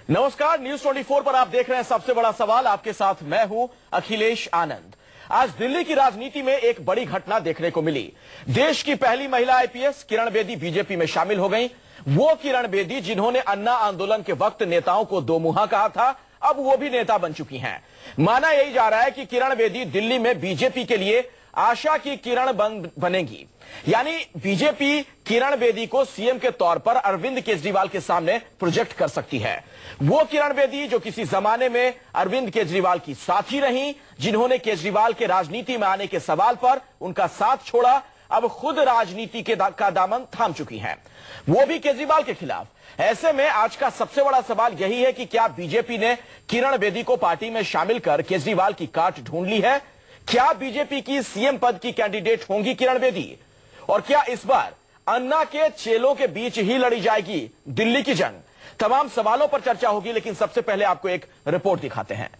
नमस्कार, न्यूज 24 पर आप देख रहे हैं सबसे बड़ा सवाल। आपके साथ मैं हूं अखिलेश आनंद। आज दिल्ली की राजनीति में एक बड़ी घटना देखने को मिली। देश की पहली महिला आईपीएस किरण बेदी बीजेपी में शामिल हो गईं। वो किरण बेदी जिन्होंने अन्ना आंदोलन के वक्त नेताओं को दो मुंहा कहा था, अब वो भी नेता बन चुकी हैं। माना यही जा रहा है कि किरण बेदी दिल्ली में बीजेपी के लिए आशा की किरण बनेंगी। यानी बीजेपी किरण बेदी को सीएम के तौर पर अरविंद केजरीवाल के सामने प्रोजेक्ट कर सकती है। वो किरण बेदी जो किसी जमाने में अरविंद केजरीवाल की साथी रही, जिन्होंने केजरीवाल के राजनीति में आने के सवाल पर उनका साथ छोड़ा, अब खुद राजनीति का दामन थाम चुकी हैं, वो भी केजरीवाल के खिलाफ। ऐसे में आज का सबसे बड़ा सवाल यही है कि क्या बीजेपी ने किरण बेदी को पार्टी में शामिल कर केजरीवाल की काट ढूंढ ली है? क्या बीजेपी की सीएम पद की कैंडिडेट होंगी किरण बेदी? और क्या इस बार अन्ना के चेलों के बीच ही लड़ी जाएगी दिल्ली की जंग? तमाम सवालों पर चर्चा होगी, लेकिन सबसे पहले आपको एक रिपोर्ट दिखाते हैं।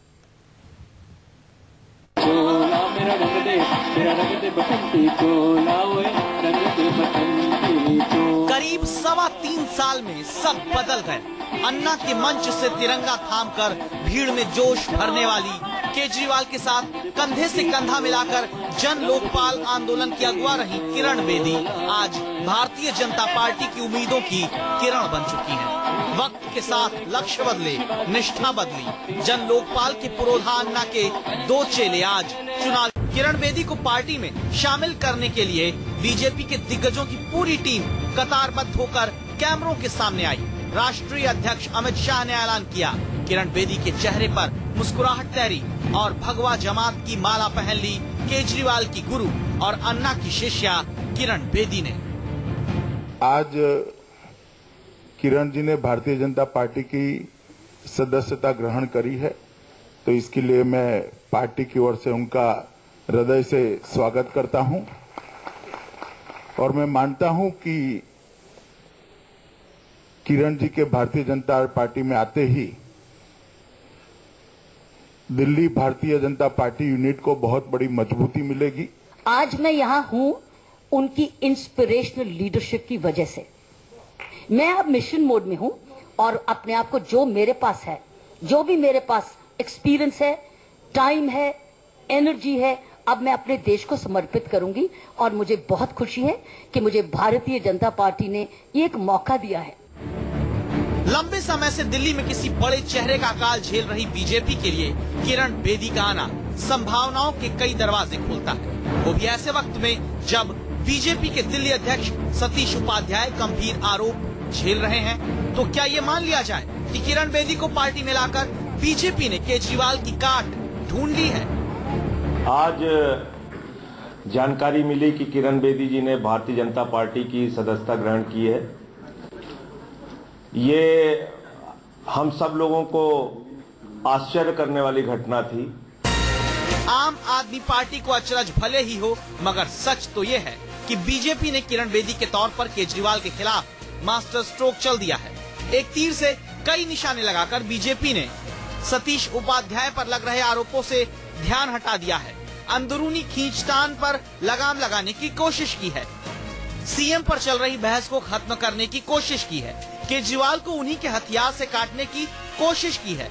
करीब 3.25 साल में सब बदल गए। अन्ना के मंच से तिरंगा थामकर भीड़ में जोश भरने वाली केजरीवाल के साथ कंधे से कंधा मिलाकर जन लोकपाल आंदोलन की अगुवा रही किरण बेदी आज भारतीय जनता पार्टी की उम्मीदों की किरण बन चुकी हैं। वक्त के साथ लक्ष्य बदले, निष्ठा बदली। जन लोकपाल के पुरोधा अन्ना के दो चेले आज चुनाव। किरण बेदी को पार्टी में शामिल करने के लिए बीजेपी के दिग्गजों की पूरी टीम कतारबद्ध होकर कैमरों के सामने आई। राष्ट्रीय अध्यक्ष अमित शाह ने ऐलान किया। किरण बेदी के चेहरे पर मुस्कुराहट तैरी और भगवा जमात की माला पहन ली केजरीवाल की गुरु और अन्ना की शिष्या किरण बेदी ने। आज किरण जी ने भारतीय जनता पार्टी की सदस्यता ग्रहण करी है, तो इसके लिए मैं पार्टी की ओर से उनका हृदय से स्वागत करता हूं। और मैं मानता हूं कि किरण जी के भारतीय जनता पार्टी में आते ही दिल्ली भारतीय जनता पार्टी यूनिट को बहुत बड़ी मजबूती मिलेगी। आज मैं यहाँ हूँ उनकी इंस्पिरेशनल लीडरशिप की वजह से। मैं अब मिशन मोड में हूँ और अपने आप को जो मेरे पास है, जो भी मेरे पास एक्सपीरियंस है, टाइम है, एनर्जी है, अब मैं अपने देश को समर्पित करूंगी। और मुझे बहुत खुशी है कि मुझे भारतीय जनता पार्टी ने एक मौका दिया है। लंबे समय से दिल्ली में किसी बड़े चेहरे का अकाल झेल रही बीजेपी के लिए किरण बेदी का आना संभावनाओं के कई दरवाजे खोलता है। वो भी ऐसे वक्त में जब बीजेपी के दिल्ली अध्यक्ष सतीश उपाध्याय गंभीर आरोप झेल रहे हैं। तो क्या ये मान लिया जाए कि किरण बेदी को पार्टी में लाकर बीजेपी ने केजरीवाल की काट ढूंढ ली है? आज जानकारी मिली कि किरण बेदी जी ने भारतीय जनता पार्टी की सदस्यता ग्रहण की है। ये हम सब लोगों को आश्चर्य करने वाली घटना थी। आम आदमी पार्टी को अचरज भले ही हो, मगर सच तो ये है कि बीजेपी ने किरण बेदी के तौर पर केजरीवाल के खिलाफ मास्टर स्ट्रोक चल दिया है। एक तीर से कई निशाने लगाकर बीजेपी ने सतीश उपाध्याय पर लग रहे आरोपों से ध्यान हटा दिया है। अंदरूनी खींचतान पर लगाम लगाने की कोशिश की है। सीएम पर चल रही बहस को खत्म करने की कोशिश की है। केजरीवाल को उन्हीं के हथियार से काटने की कोशिश की है।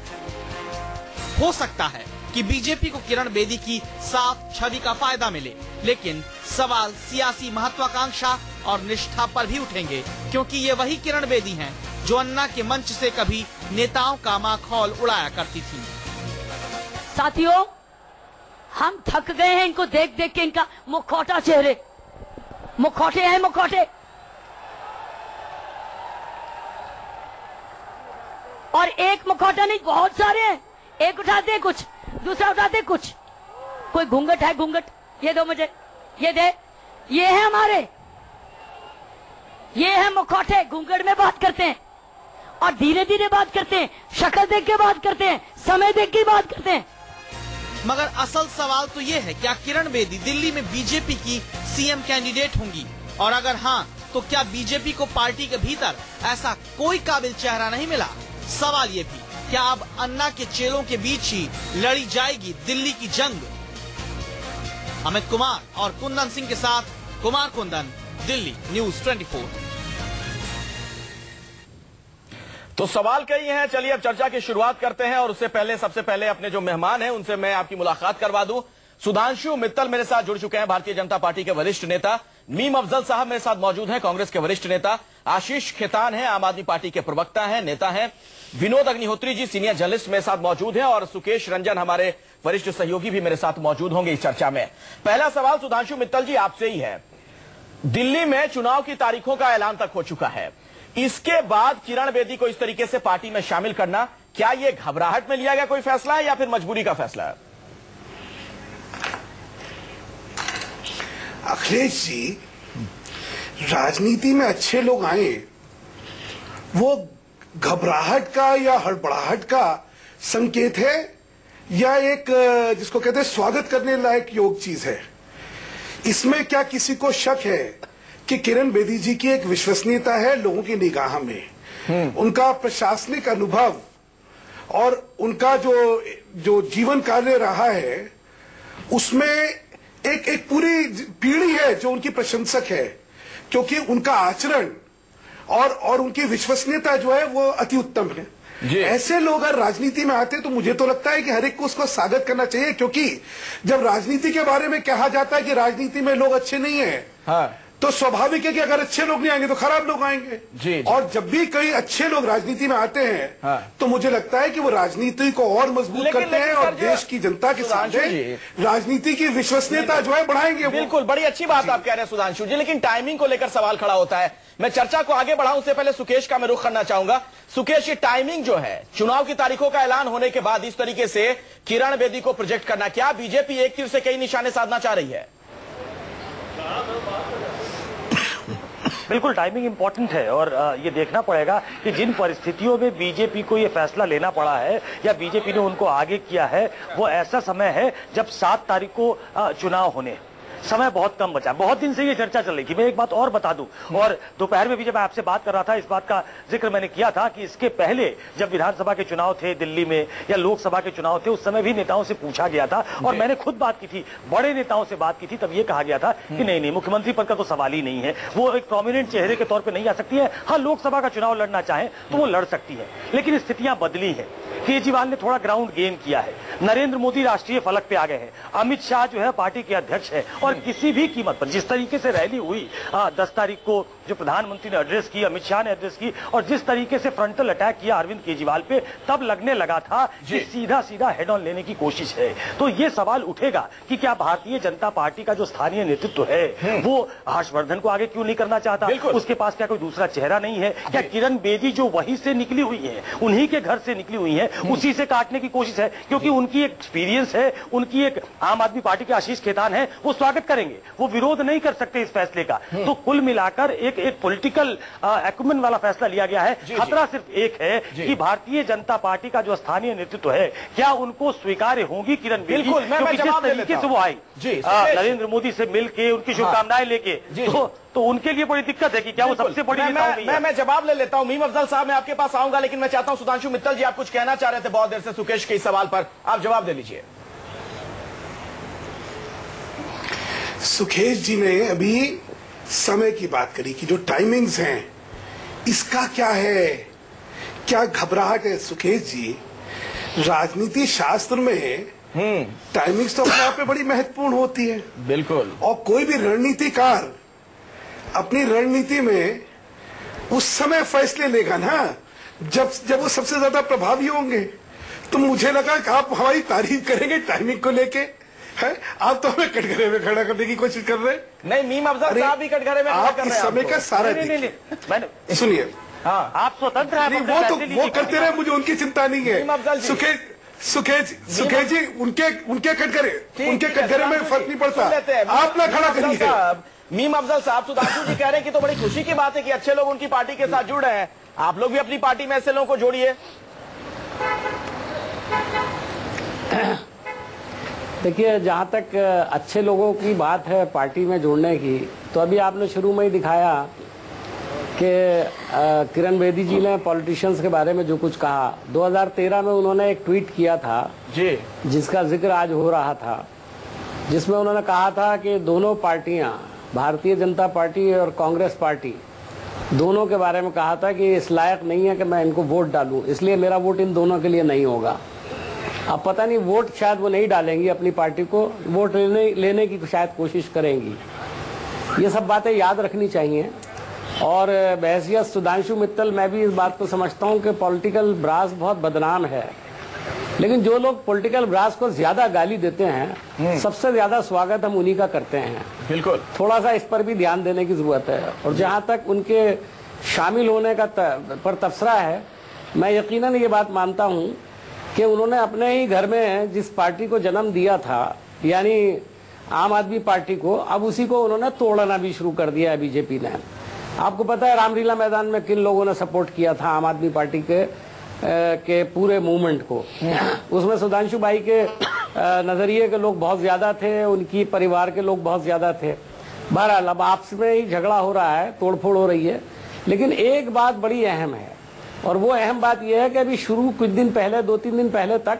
हो सकता है कि बीजेपी को किरण बेदी की साफ छवि का फायदा मिले, लेकिन सवाल सियासी महत्वाकांक्षा और निष्ठा पर भी उठेंगे, क्योंकि ये वही किरण बेदी हैं जो अन्ना के मंच से कभी नेताओं का माखौल उड़ाया करती थी। साथियों, हम थक गए हैं इनको देख देख के। इनका मुखौटा चेहरे, मुखौटे हैं मुखौटे। और एक मुखौटा नहीं, बहुत सारे हैं। एक उठाते कुछ, दूसरा उठाते कुछ। कोई घूंघट है, घूंघट ये दो मुझे, ये दे। ये है हमारे, ये है मुखौटे। घूंघट में बात करते हैं और धीरे धीरे बात करते हैं, शक्ल देख के बात करते हैं, समय देख के बात करते हैं। मगर असल सवाल तो ये है, क्या किरण बेदी दिल्ली में बीजेपी की सीएम कैंडिडेट होंगी? और अगर हाँ, तो क्या बीजेपी को पार्टी के भीतर ऐसा कोई काबिल चेहरा नहीं मिला? सवाल ये भी, क्या अब अन्ना के चेलों के बीच ही लड़ी जाएगी दिल्ली की जंग? अमित कुमार और कुंदन सिंह के साथ कुमार कुंदन, दिल्ली, न्यूज 24। तो सवाल कई हैं, चलिए अब चर्चा की शुरुआत करते हैं और उससे पहले सबसे पहले अपने जो मेहमान हैं उनसे मैं आपकी मुलाकात करवा दूं। सुधांशु मित्तल मेरे साथ जुड़ चुके हैं, भारतीय जनता पार्टी के वरिष्ठ नेता। मीम अफजल साहब मेरे साथ मौजूद हैं, कांग्रेस के वरिष्ठ नेता। आशीष खेतान हैं, आम आदमी पार्टी के प्रवक्ता हैं, नेता हैं। विनोद अग्निहोत्री जी सीनियर जर्नलिस्ट मेरे साथ मौजूद हैं और सुकेश रंजन हमारे वरिष्ठ सहयोगी भी मेरे साथ मौजूद होंगे इस चर्चा में। पहला सवाल सुधांशु मित्तल जी आपसे ही है। दिल्ली में चुनाव की तारीखों का ऐलान तक हो चुका है, इसके बाद किरण बेदी को इस तरीके से पार्टी में शामिल करना, क्या यह घबराहट में लिया गया कोई फैसला है या फिर मजबूरी का फैसला है? अखिलेश जी, राजनीति में अच्छे लोग आए वो घबराहट का या हड़बड़ाहट का संकेत है या एक जिसको कहते हैं स्वागत करने लायक योग चीज है? इसमें क्या किसी को शक है कि किरण बेदी जी की एक विश्वसनीयता है लोगों की निगाह में, उनका प्रशासनिक अनुभव और उनका जो जीवन कार्य रहा है उसमें एक पूरी पीढ़ी है जो उनकी प्रशंसक है, क्योंकि उनका आचरण और उनकी विश्वसनीयता जो है वो अति उत्तम है। ऐसे लोग अगर राजनीति में आते तो मुझे तो लगता है कि हर एक को उसको स्वागत करना चाहिए, क्योंकि जब राजनीति के बारे में कहा जाता है कि राजनीति में लोग अच्छे नहीं है, हाँ। तो स्वाभाविक है कि अगर अच्छे लोग नहीं आएंगे तो खराब लोग आएंगे। जी। और जब भी कई अच्छे लोग राजनीति में आते हैं, हाँ। तो मुझे लगता है कि वो राजनीति को और मजबूत करते हैं और देश की जनता के सामने राजनीति की विश्वसनीयता जो है बढ़ाएंगे। बिल्कुल, बड़ी अच्छी बात आप कह रहे हैं सुधांशु जी, लेकिन टाइमिंग को लेकर सवाल खड़ा होता है। मैं चर्चा को आगे बढ़ाऊं उससे पहले सुकेश का मैं रुख करना चाहूंगा। सुकेश, ये टाइमिंग जो है चुनाव की तारीखों का ऐलान होने के बाद इस तरीके से किरण बेदी को प्रोजेक्ट करना, क्या बीजेपी एक तीर से कई निशाने साधना चाह रही है? बिल्कुल, टाइमिंग इंपॉर्टेंट है और ये देखना पड़ेगा कि जिन परिस्थितियों में बीजेपी को ये फैसला लेना पड़ा है या बीजेपी ने उनको आगे किया है, वो ऐसा समय है जब 7 तारीख को चुनाव होने, समय बहुत कम बचा। बहुत दिन से ये चर्चा चल रही थी। मैं एक बात और बता दूं, और दोपहर में भी जब मैं आपसे बात कर रहा था इस बात का जिक्र मैंने किया था कि इसके पहले जब विधानसभा के चुनाव थे दिल्ली में या लोकसभा के चुनाव थे, उस समय भी नेताओं से पूछा गया था और मैंने खुद बात की थी, बड़े नेताओं से बात की थी। तब ये कहा गया था कि नहीं, मुख्यमंत्री पद का तो सवाल ही नहीं है, वो एक प्रोमिनेंट चेहरे के तौर पर नहीं आ सकती है। हाँ, लोकसभा का चुनाव लड़ना चाहे तो वो लड़ सकती है, लेकिन स्थितियां बदली है। केजरीवाल ने थोड़ा ग्राउंड गेन किया है, नरेंद्र मोदी राष्ट्रीय फलक पे आ गए हैं, अमित शाह जो है पार्टी के अध्यक्ष है और किसी भी कीमत पर जिस तरीके से रैली हुई 10 तारीख को, जो प्रधानमंत्री ने एड्रेस की, अमित शाह ने एड्रेस की, और जिस तरीके से फ्रंटल अटैक किया अरविंद केजरीवाल पे, तब लगने लगा था कि सीधा सीधा हेड ऑन लेने की कोशिश है। तो ये सवाल उठेगा कि क्या भारतीय जनता पार्टी का जो स्थानीय नेतृत्व है वो हर्षवर्धन को आगे क्यों नहीं करना चाहता? उसके पास क्या कोई दूसरा चेहरा नहीं है? क्या किरण बेदी जो वहीं से निकली हुई है, उन्हीं के घर से निकली हुई है, उसी से काटने की कोशिश है? क्योंकि उनकी एक एक्सपीरियंस है, उनकी एक आम आदमी पार्टी के आशीष खेतान है, वो स्वागत करेंगे, वो विरोध नहीं कर सकते इस फैसले का। तो कुल मिलाकर एक पॉलिटिकल एक्यूमेन वाला फैसला लिया गया है। खतरा सिर्फ एक है कि भारतीय जनता पार्टी का जो स्थानीय नेतृत्व है, क्या उनको स्वीकार्य होंगी किरण बेदी? क्योंकि जिस तरीके से वो आई नरेंद्र मोदी से मिलके, उनकी शुभकामनाएं लेके, तो उनके लिए बड़ी दिक्कत है कि क्या वो सबसे बड़ी मैं जवाब ले लेता हूं। मीम अफजल साहब, मैं आपके पास आऊंगा, लेकिन मैं चाहता हूं सुधांशु मित्तल जी, आप कुछ कहना चाह रहे थे बहुत देर से सुकेश के इस सवाल पर, आप जवाब दे लीजिए। सुकेश जी ने अभी समय की बात करी कि जो टाइमिंग्स हैं, इसका क्या है, क्या घबराहट है? सुकेश जी, राजनीति शास्त्र में टाइमिंग्स तो अपने आप में बड़ी महत्वपूर्ण होती है। बिल्कुल। और कोई भी रणनीतिकार अपनी रणनीति में उस समय फैसले लेगा ना जब वो सबसे ज्यादा प्रभावी होंगे। तो मुझे लगा कि आप हमारी तारीफ करेंगे टाइमिंग को लेके, है? आप तो हमें कटघरे में खड़ा करने की कोशिश कर रहे हैं। नहीं, मीम अफजल साहब भी कटघरे में खड़ा कर रहे हैं। समय का सारा मैंने सुनिए, हाँ, आप स्वतंत्र हैं, वो करते रहे, मुझे उनकी चिंता नहीं है। सुकेश जी, उनके कटघरे में फर्क नहीं पड़ता, आप ना खड़ा करिए। मीम अफजल साहब, सुधांशु जी कह रहे हैं कि तो बड़ी खुशी की बात है कि अच्छे लोग उनकी पार्टी के साथ जुड़ रहे हैं, आप लोग भी अपनी पार्टी में ऐसे लोगों को जोड़िए। देखिए, जहाँ तक अच्छे लोगों की बात है पार्टी में जोड़ने की, तो अभी आपने शुरू में ही दिखाया कि किरण बेदी जी ने पॉलिटिशियंस के बारे में जो कुछ कहा, 2013 में उन्होंने एक ट्वीट किया था जी, जिसका जिक्र आज हो रहा था, जिसमें उन्होंने कहा था कि दोनों पार्टियां, भारतीय जनता पार्टी और कांग्रेस पार्टी, दोनों के बारे में कहा था कि इस लायक नहीं है कि मैं इनको वोट डालूं, इसलिए मेरा वोट इन दोनों के लिए नहीं होगा। अब पता नहीं वोट शायद वो नहीं डालेंगी, अपनी पार्टी को वोट लेने की शायद कोशिश करेंगी। ये सब बातें याद रखनी चाहिए। और बहैसियत सुधांशु मित्तल मैं भी इस बात को समझता हूँ कि पॉलिटिकल ब्रास बहुत बदनाम है, लेकिन जो लोग पॉलिटिकल ब्रास को ज्यादा गाली देते हैं सबसे ज्यादा स्वागत हम उन्हीं का करते हैं। बिल्कुल, थोड़ा सा इस पर भी ध्यान देने की जरूरत है। और जहां तक उनके शामिल होने का पर तबसरा है, मैं यकीनन ये बात मानता हूं कि उन्होंने अपने ही घर में जिस पार्टी को जन्म दिया था, यानी आम आदमी पार्टी को, अब उसी को उन्होंने तोड़ना भी शुरू कर दिया है बीजेपी ने। आपको पता है रामलीला मैदान में किन लोगों ने सपोर्ट किया था आम आदमी पार्टी के पूरे मूवमेंट को। उसमें सुधांशु भाई के नजरिए के लोग बहुत ज्यादा थे, उनकी परिवार के लोग बहुत ज्यादा थे। बहरहाल अब आपस में ही झगड़ा हो रहा है, तोड़फोड़ हो रही है, लेकिन एक बात बड़ी अहम है, और वो अहम बात यह है कि अभी शुरू कुछ दिन पहले, 2-3 दिन पहले तक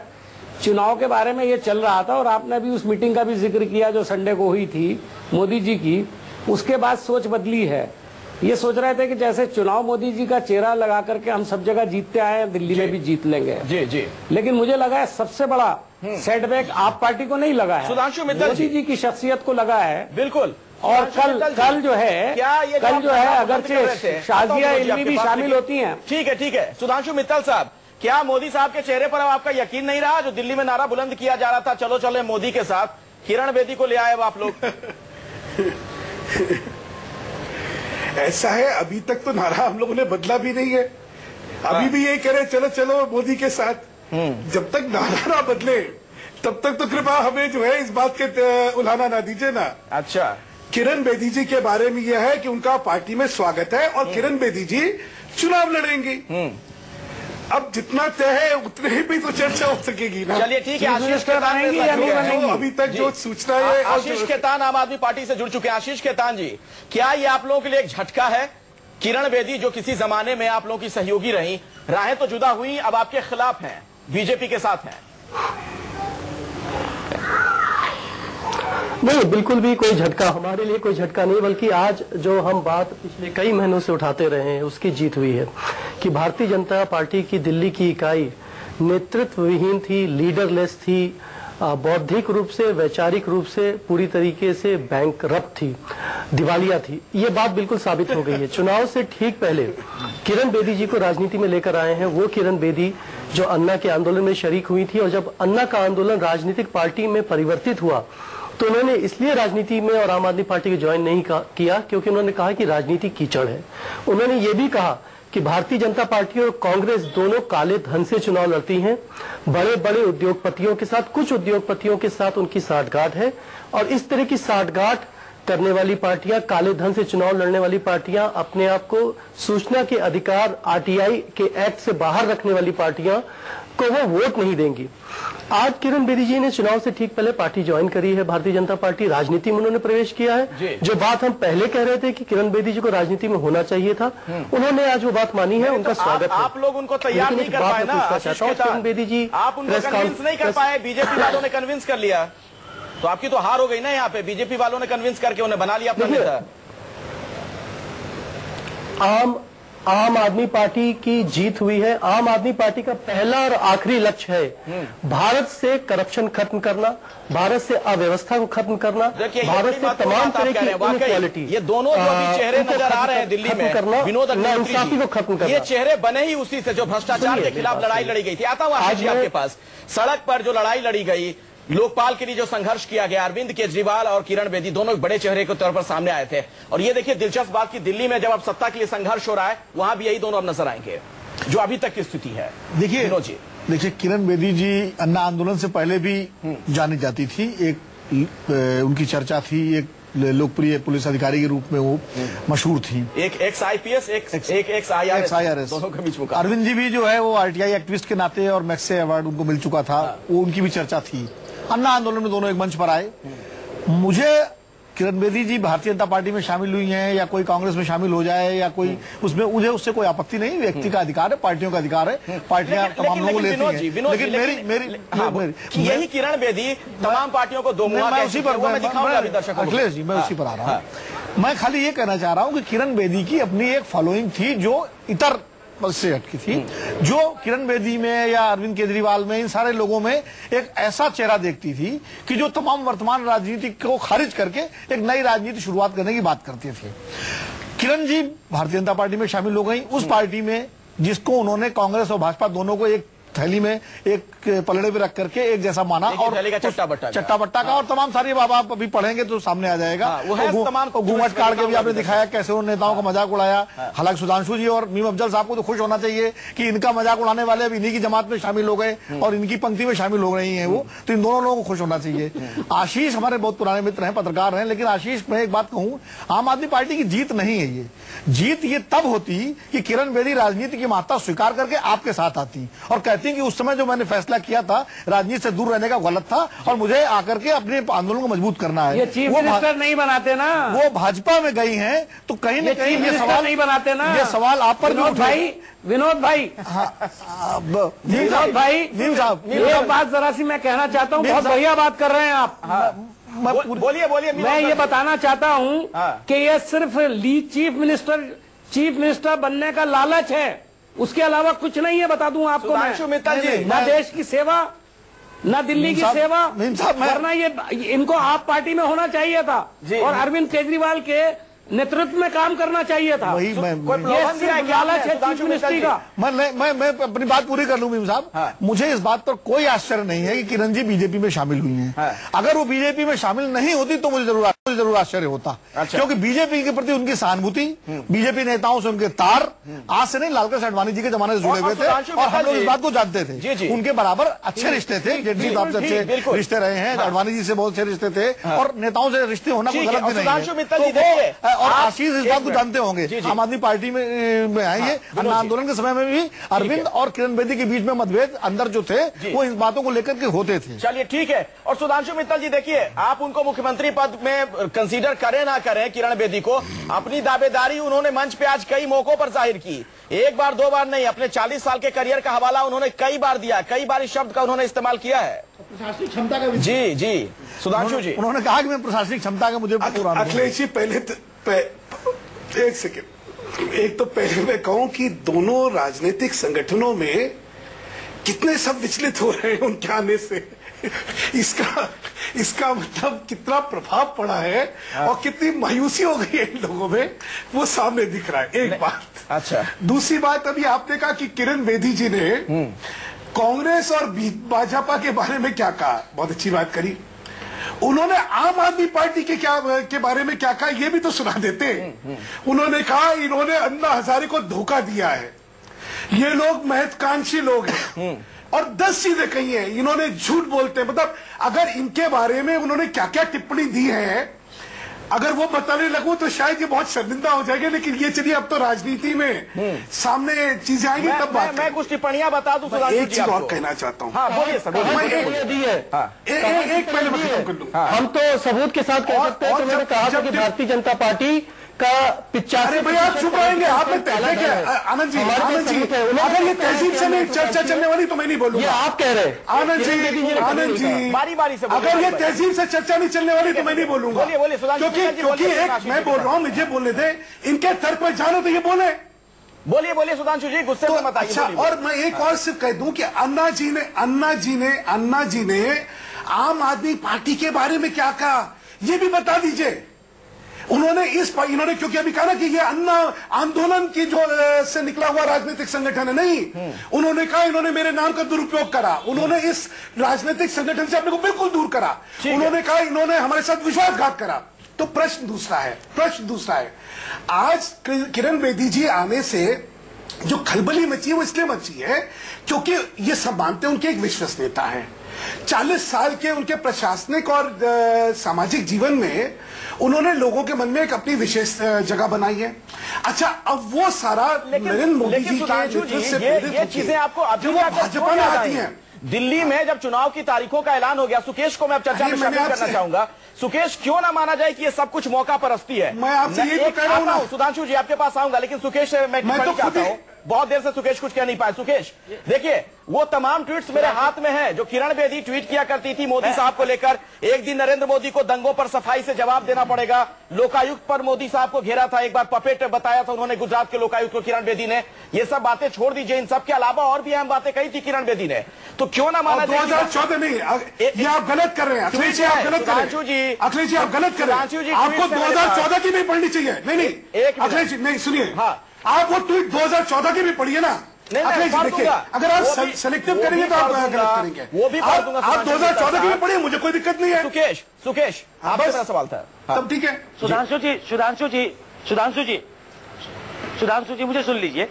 चुनाव के बारे में ये चल रहा था, और आपने अभी उस मीटिंग का भी जिक्र किया जो संडे को हुई थी मोदी जी की। उसके बाद सोच बदली है। ये सोच रहे थे कि जैसे चुनाव मोदी जी का चेहरा लगा करके हम सब जगह जीतते आए, दिल्ली में भी जीत लेंगे। जी। लेकिन मुझे लगा है सबसे बड़ा सेटबैक आप पार्टी को नहीं लगा है, सुधांशु मित्तल मोदी जी की शख्सियत को लगा है। बिल्कुल। और कल जो है अगरचे शाजिया इल्मी भी शामिल होती हैं। ठीक है। सुधांशु मित्तल साहब, क्या मोदी साहब के चेहरे पर अब आपका यकीन नहीं रहा? जो दिल्ली में नारा बुलंद किया जा रहा था, चलो चले मोदी के साथ, किरण बेदी को ले आए अब आप लोग। ऐसा है, अभी तक तो नारा हम लोगों ने बदला भी नहीं है, अभी भी यही कह रहे चलो चलो मोदी के साथ। जब तक नारा ना बदले तब तक तो कृपया हमें जो है इस बात के उल्हाना ना दीजिए ना। अच्छा, किरण बेदी जी के बारे में यह है कि उनका पार्टी में स्वागत है और किरण बेदी जी चुनाव लड़ेंगी। अब जितना तय है उतने ही भी तो चर्चा हो सकेगी ना। चलिए ठीक है, आशीष खेतान अभी तक जो सूचना है, आशीष खेतान आम आदमी पार्टी से जुड़ चुके हैं। आशीष खेतान जी, क्या ये आप लोगों के लिए एक झटका है? किरण बेदी जो किसी जमाने में आप लोगों की सहयोगी रही, राहें तो जुदा हुई, अब आपके खिलाफ हैं, बीजेपी के साथ हैं। नहीं, बिल्कुल भी कोई झटका हमारे लिए कोई झटका नहीं, बल्कि आज जो हम बात पिछले कई महीनों से उठाते रहे हैं उसकी जीत हुई है कि भारतीय जनता पार्टी की दिल्ली की इकाई नेतृत्व विहीन थी, लीडरलेस थी, बौद्धिक रूप से, वैचारिक रूप से पूरी तरीके से बैंकरप्ट थी, दिवालिया थी। ये बात बिल्कुल साबित हो गई है। चुनाव से ठीक पहले किरण बेदी जी को राजनीति में लेकर आए हैं, वो किरण बेदी जो अन्ना के आंदोलन में शरीक हुई थी, और जब अन्ना का आंदोलन राजनीतिक पार्टी में परिवर्तित हुआ तो उन्होंने इसलिए राजनीति में और आम आदमी पार्टी को ज्वाइन नहीं किया क्योंकि उन्होंने कहा कि राजनीति कीचड़ है। उन्होंने ये भी कहा कि भारतीय जनता पार्टी और कांग्रेस दोनों काले धन से चुनाव लड़ती हैं, बड़े बड़े उद्योगपतियों के साथ, कुछ उद्योगपतियों के साथ उनकी साठगांठ है, और इस तरह की साठगांठ करने वाली पार्टियां, काले धन से चुनाव लड़ने वाली पार्टियां, अपने आप को सूचना के अधिकार आरटीआई के एक्ट से बाहर रखने वाली पार्टियां को वो वोट नहीं देंगी। आज किरण बेदी जी ने चुनाव से ठीक पहले पार्टी ज्वाइन करी है, भारतीय जनता पार्टी, राजनीति में उन्होंने प्रवेश किया है। जो बात हम पहले कह रहे थे कि किरण बेदी जी को राजनीति में होना चाहिए था, उन्होंने आज वो बात मानी है, उनका स्वागत है। आप लोग उनको तैयार नहीं कर पाए ना, किरण बेदी जी, आप उनको कन्विंस नहीं कर पाए, बीजेपी वालों ने कन्विंस कर लिया, तो आपकी तो हार हो गई ना यहाँ पे। बीजेपी वालों ने कन्विंस करके उन्हें बना लिया अपना नेता। आम आदमी पार्टी की जीत हुई है। आम आदमी पार्टी का पहला और आखिरी लक्ष्य है भारत से करप्शन खत्म करना, भारत से अव्यवस्था को खत्म करना, भारत से तमाम तरह की इनइक्वालिटी, ये दोनों जो भी चेहरे नजर आ रहे हैं दिल्ली में, विनोद नाइंसाफी को खत्म करना, ये चेहरे बने ही उसी से जो भ्रष्टाचार के खिलाफ लड़ाई लड़ी गई थी। आता हूं आशीष जी आपके पास। सड़क पर जो लड़ाई लड़ी गई, लोकपाल के लिए जो संघर्ष किया गया, अरविंद केजरीवाल और किरण बेदी दोनों बड़े चेहरे के तौर पर सामने आए थे। और ये देखिए दिलचस्प बात की दिल्ली में जब अब सत्ता के लिए संघर्ष हो रहा है, वहां भी यही दोनों अब नजर आएंगे जो अभी तक की स्थिति है। देखिए किरण बेदी जी अन्ना आंदोलन से पहले भी जानी जाती थी, एक उनकी चर्चा थी, एक लोकप्रिय पुलिस अधिकारी के रूप में वो मशहूर थी। एक एक्स आईपीएस, एक्स आईआरएस, दोनों के बीच मुकाबला। अरविंद जी भी जो है वो आरटीआई एक्टिविस्ट के नाते और मैक्से अवार्ड उनको मिल चुका था, वो उनकी भी चर्चा थी। अन्ना आंदोलन में दोनों एक मंच पर आए। मुझे किरण बेदी जी भारतीय जनता पार्टी में शामिल हुई हैं या कोई कांग्रेस में शामिल हो जाए या कोई उसमें, मुझे उससे कोई आपत्ति नहीं, व्यक्ति का अधिकार है, पार्टियों का अधिकार है, पार्टियां तमाम लोगों को लेती हैं। लेकिन यही किरण बेदी तमाम पार्टियों को दो मुहा अखिलेश जी, मैं उसी पर आ रहा हूँ। मैं खाली ये कहना चाह रहा हूं कि किरण बेदी की अपनी एक फॉलोइंग थी जो इतर से हटकी थी, जो किरण बेदी में या अरविंद केजरीवाल में, इन सारे लोगों में एक ऐसा चेहरा देखती थी कि जो तमाम वर्तमान राजनीति को खारिज करके एक नई राजनीति शुरुआत करने की बात करते थे। किरण जी भारतीय जनता पार्टी में शामिल हो गई, उस पार्टी में जिसको उन्होंने कांग्रेस और भाजपा दोनों को एक थैली में एक पलड़े पे रख करके एक जैसा माना, और चट्टा बट्टा का और तमाम सारी बात आप अभी पढ़ेंगे तो सामने आ जाएगा। घूंघट काट के भी आपने दिखाया कैसे उन नेताओं का मजाक उड़ाया। हालांकि सुधांशु जी और मीम अफजल साहब को तो खुश होना चाहिए कि इनका मजाक उड़ाने वाले अब इन्हीं की जमात में शामिल हो गए और इनकी पंक्ति में शामिल हो रही है वो, तो इन दोनों लोगों को खुश होना चाहिए। आशीष हमारे बहुत पुराने मित्र हैं, पत्रकार हैं, लेकिन आशीष मैं एक बात कहूं, आम आदमी पार्टी की जीत नहीं है ये। जीत ये तब होती कि किरण बेदी राजनीति की महत्ता स्वीकार करके आपके साथ आती और कहती कि उस समय जो मैंने फैसला किया था राजनीति से दूर रहने का गलत था और मुझे आकर के अपने आंदोलन को मजबूत करना है। ये चीफ मिनिस्टर नहीं बनाते ना, वो भाजपा में गई हैं, तो कहीं न कहीं ये सवाल नहीं बनाते ना, ये सवाल आप पर विनोद भाई, विनोद भाई, साहब ये बात जरा सी मैं कहना चाहता हूँ, बहुत बढ़िया बात कर रहे हैं आप। बोलिए। मैं ये बताना चाहता हूँ कि ये सिर्फ चीफ मिनिस्टर बनने का लालच है, उसके अलावा कुछ नहीं है। बता दूं आपको मैं, ना देश की सेवा, ना दिल्ली की सेवा, वरना ये इनको आप पार्टी में होना चाहिए था और अरविंद केजरीवाल के नेतृत्व में काम करना चाहिए था। वही लालच है चीफ मिनिस्ट्री का। मैं अपनी बात पूरी कर लूं मीम साहब, मुझे इस बात पर कोई आश्चर्य नहीं है कि किरण जी बीजेपी में शामिल हुई हैं। अगर वो बीजेपी में शामिल नहीं होती तो मुझे जरूर आश्चर्य होता, क्योंकि बीजेपी के प्रति उनकी सहानुभूति, बीजेपी नेताओं से उनके तार आज से नहीं, लालकृष्ण आडवाणी जी के जमाने से जुड़े हुए थे और हम लोग इस बात को जानते थे। उनके बराबर अच्छे रिश्ते थे, जेटली साहब से अच्छे रिश्ते रहे हैं, आडवाणी जी से बहुत अच्छे रिश्ते थे और नेताओं से रिश्ते होना कोई गलत भी नहीं है। और आशीष इस बात को जानते होंगे, आम आदमी पार्टी में आएंगे, अन्ना आंदोलन के समय में भी अरविंद और किरण बेदी के बीच में मतभेद अंदर जो थे वो इन बातों को लेकर के होते थे। चलिए ठीक है। और सुधांशु मित्तल जी देखिए, आप उनको मुख्यमंत्री पद में कंसीडर करें ना करें, किरण बेदी को, अपनी दावेदारी उन्होंने मंच पे आज कई मौकों पर जाहिर की, एक बार दो बार नहीं, अपने 40 साल के करियर का हवाला उन्होंने कई बार दिया, कई बार इस शब्द का उन्होंने इस्तेमाल किया है, प्रशासनिक क्षमता का। जी सुधांशु जी, उन्होंने कहा कि मैं प्रशासनिक क्षमता का मुझे अखिलेश जी पहले एक सेकेंड, एक तो पहले मैं कहूं कि दोनों राजनीतिक संगठनों में कितने सब विचलित हो रहे हैं उनके आने से, इसका मतलब कितना प्रभाव पड़ा है और कितनी मायूसी हो गई है इन लोगों में, वो सामने दिख रहा है। एक बात। अच्छा, दूसरी बात, अभी आपने कहा कि किरण बेदी जी ने कांग्रेस और भाजपा के बारे में क्या कहा, बहुत अच्छी बात करी। उन्होंने आम आदमी पार्टी के बारे में क्या कहा ये भी तो सुना देते। उन्होंने कहा इन्होंने अन्ना हजारे को धोखा दिया है, ये लोग महत्वाकांक्षी लोग हैं और 10 चीजें कही हैं, इन्होंने झूठ बोलते हैं। मतलब अगर इनके बारे में उन्होंने क्या क्या टिप्पणी दी है, अगर वो बताने लगूं तो शायद ये बहुत शर्मिंदा हो जाएगा, लेकिन ये चलिए अब तो राजनीति में सामने चीजें आएंगी तब बात। मैं कुछ टिप्पणियां बता दूं। एक चीज और कहना चाहता हूँ। हाँ बोलिए सर। एक पहले मैं खत्म कर लूं। हम तो सबूत के साथ कह सकते हैं कि मैंने कहा था कि भारतीय जनता पार्टी का 85। भैया आप चुप रहेंगे, आप आनंद जी, अगर ये तहजीब से नहीं चर्चा चलने वाली तो मैं नहीं बोलूंगा। आप कह रहे आनंद जी बारी बारी से, अगर ये तहजीब से चर्चा नहीं चलने वाली तो मैं नहीं बोलूंगा। क्योंकि एक मैं बोल रहा हूँ, मुझे बोलने दे, इनके तर पर जानो तो ये बोले। बोलिए सुधांशु जी, गुस्से में मत आइए। अच्छा, और मैं एक और सिर्फ कह दूं कि अन्ना जी ने आम आदमी पार्टी के बारे में क्या कहा ये भी बता दीजिए। इन्होंने क्योंकि अभी कहा ना कि ये अन्ना आंदोलन की जो से निकला हुआ राजनीतिक संगठन है, नहीं, उन्होंने कहा इन्होंने मेरे नाम का दुरुपयोग करा, उन्होंने इस राजनीतिक संगठन से अपने को बिल्कुल दूर करा, उन्होंने कहा इन्होंने हमारे साथ विश्वासघात करा। तो प्रश्न दूसरा है, आज किरण बेदी जी आने से जो खलबली मची है वो इसलिए मची है क्योंकि ये सब मानते हैं उनके एक विश्वसनीयता है। 40 साल के उनके प्रशासनिक और सामाजिक जीवन में उन्होंने लोगों के मन में एक अपनी विशेष जगह बनाई है। अच्छा, अब वो सारा नरेंद्र मोदी जी के नेतृत्व से प्रेरित ये चीजें आपको जो वो भाजपा में आती हैं, दिल्ली में जब चुनाव की तारीखों का ऐलान हो गया, सुकेश को मैं अब चर्चा में शामिल करना चाहूंगा। सुकेश, क्यों ना माना जाए कि ये सब कुछ मौका परस्ती है? मैं आपसे यही तो कह रहा हूं ना। सुधांशु जी आपके पास आऊंगा, लेकिन सुकेश से मैं टिप्पणी चाहता हूं। बहुत देर से सुकेश कुछ कह नहीं पाए। सुकेश देखिए, वो तमाम ट्वीट्स मेरे हाथ में हैं जो किरण बेदी ट्वीट किया करती थी मोदी साहब को लेकर। एक दिन नरेंद्र मोदी को दंगों पर सफाई से जवाब देना पड़ेगा, लोकायुक्त पर मोदी साहब को घेरा था, एक बार पपेट बताया था उन्होंने गुजरात के लोकायुक्त को किरण बेदी ने। ये सब बातें छोड़ दीजिए, इन सब के अलावा और भी अहम बातें कही थी किरण बेदी ने, तो क्यों ना माना जाए? 2014 नहीं, ये आप गलत कर रहे हैं अखिलेश जी, आप गलत कर रहे हैं अखिलेश जी, आप गलत कर रहे हैं। आपको 2014 की भी पढ़नी चाहिए। नहीं अखिलेश जी, नहीं सुनिए, आप वो ट्वीट 2014 की भी पढ़िए ना अखिलेश जी। देखिए, अगर आप सेलेक्टिव करेंगे तो आप गलत करेंगे। वो भी आप 2014 की भी पढ़िए, मुझे कोई दिक्कत नहीं है। सुकेश आपसे मेरा सवाल था। तब ठीक है। सुधांशु जी मुझे सुन लीजिए।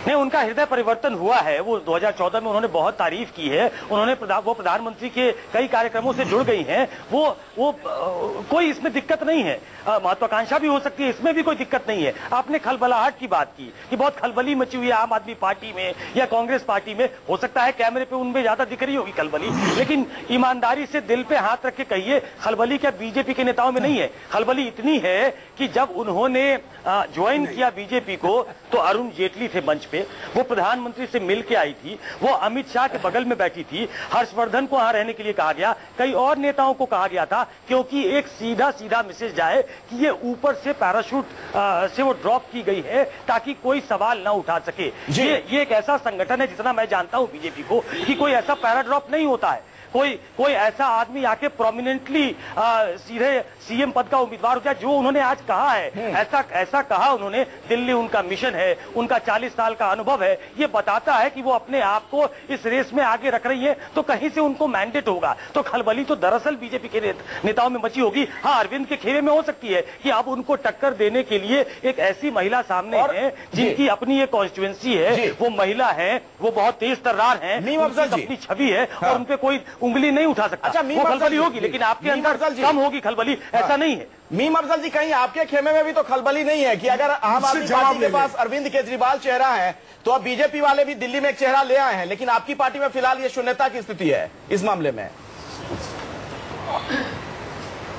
नहीं, उनका हृदय परिवर्तन हुआ है। वो 2014 में उन्होंने बहुत तारीफ की है, उन्होंने वो प्रधानमंत्री के कई कार्यक्रमों से जुड़ गई हैं। वो कोई इसमें दिक्कत नहीं है, महत्वाकांक्षा भी हो सकती है, इसमें भी कोई दिक्कत नहीं है। आपने खलबलाहट की बात की कि बहुत खलबली मची हुई है आम आदमी पार्टी में या कांग्रेस पार्टी में। हो सकता है कैमरे पे उनमें ज्यादा दिख रही होगी खलबली, लेकिन ईमानदारी से दिल पे हाथ रख के कहिए, खलबली क्या बीजेपी के नेताओं में नहीं है? खलबली इतनी है कि जब उन्होंने ज्वाइन किया बीजेपी को तो अरुण जेटली थे मंच पे, वो प्रधानमंत्री से मिल के आई थी, वो अमित शाह के बगल में बैठी थी, हर्षवर्धन को वहां रहने के लिए कहा गया, कई और नेताओं को कहा गया था, क्योंकि एक सीधा सीधा मैसेज जाए कि ये ऊपर से पैराशूट से वो ड्रॉप की गई है ताकि कोई सवाल ना उठा सके। ये एक ऐसा संगठन है, जितना मैं जानता हूं बीजेपी को, कि कोई ऐसा पैराड्रॉप नहीं होता है। कोई ऐसा आदमी आके प्रोमिनेंटली सीधे सीएम पद का उम्मीदवार हो जाए, जो उन्होंने आज कहा है, ऐसा कहा उन्होंने। दिल्ली उनका मिशन है, उनका 40 साल का अनुभव है, ये बताता है कि वो अपने आप को इस रेस में आगे रख रही है, तो कहीं से उनको मैंडेट होगा। तो खलबली तो दरअसल बीजेपी के नेताओं में मची होगी। हाँ, अरविंद के खेमे में हो सकती है कि अब उनको टक्कर देने के लिए एक ऐसी महिला सामने है जिनकी अपनी एक कॉन्स्टिट्यूएंसी है, वो महिला है, वो बहुत तेज तर्रार है, अपनी छवि है और उनपे कोई उंगली नहीं उठा सकता। अच्छा, वो खलबली होगी, लेकिन आपके अंदर कम होगी खलबली, ऐसा नहीं है। मीम अफजल जी, कहीं आपके खेमे में भी तो खलबली नहीं है कि अगर आम आदमी पार्टी के पास अरविंद केजरीवाल चेहरा है, तो अब बीजेपी वाले भी दिल्ली में एक चेहरा ले आए हैं, लेकिन आपकी पार्टी में फिलहाल ये शून्यता की स्थिति है इस मामले में?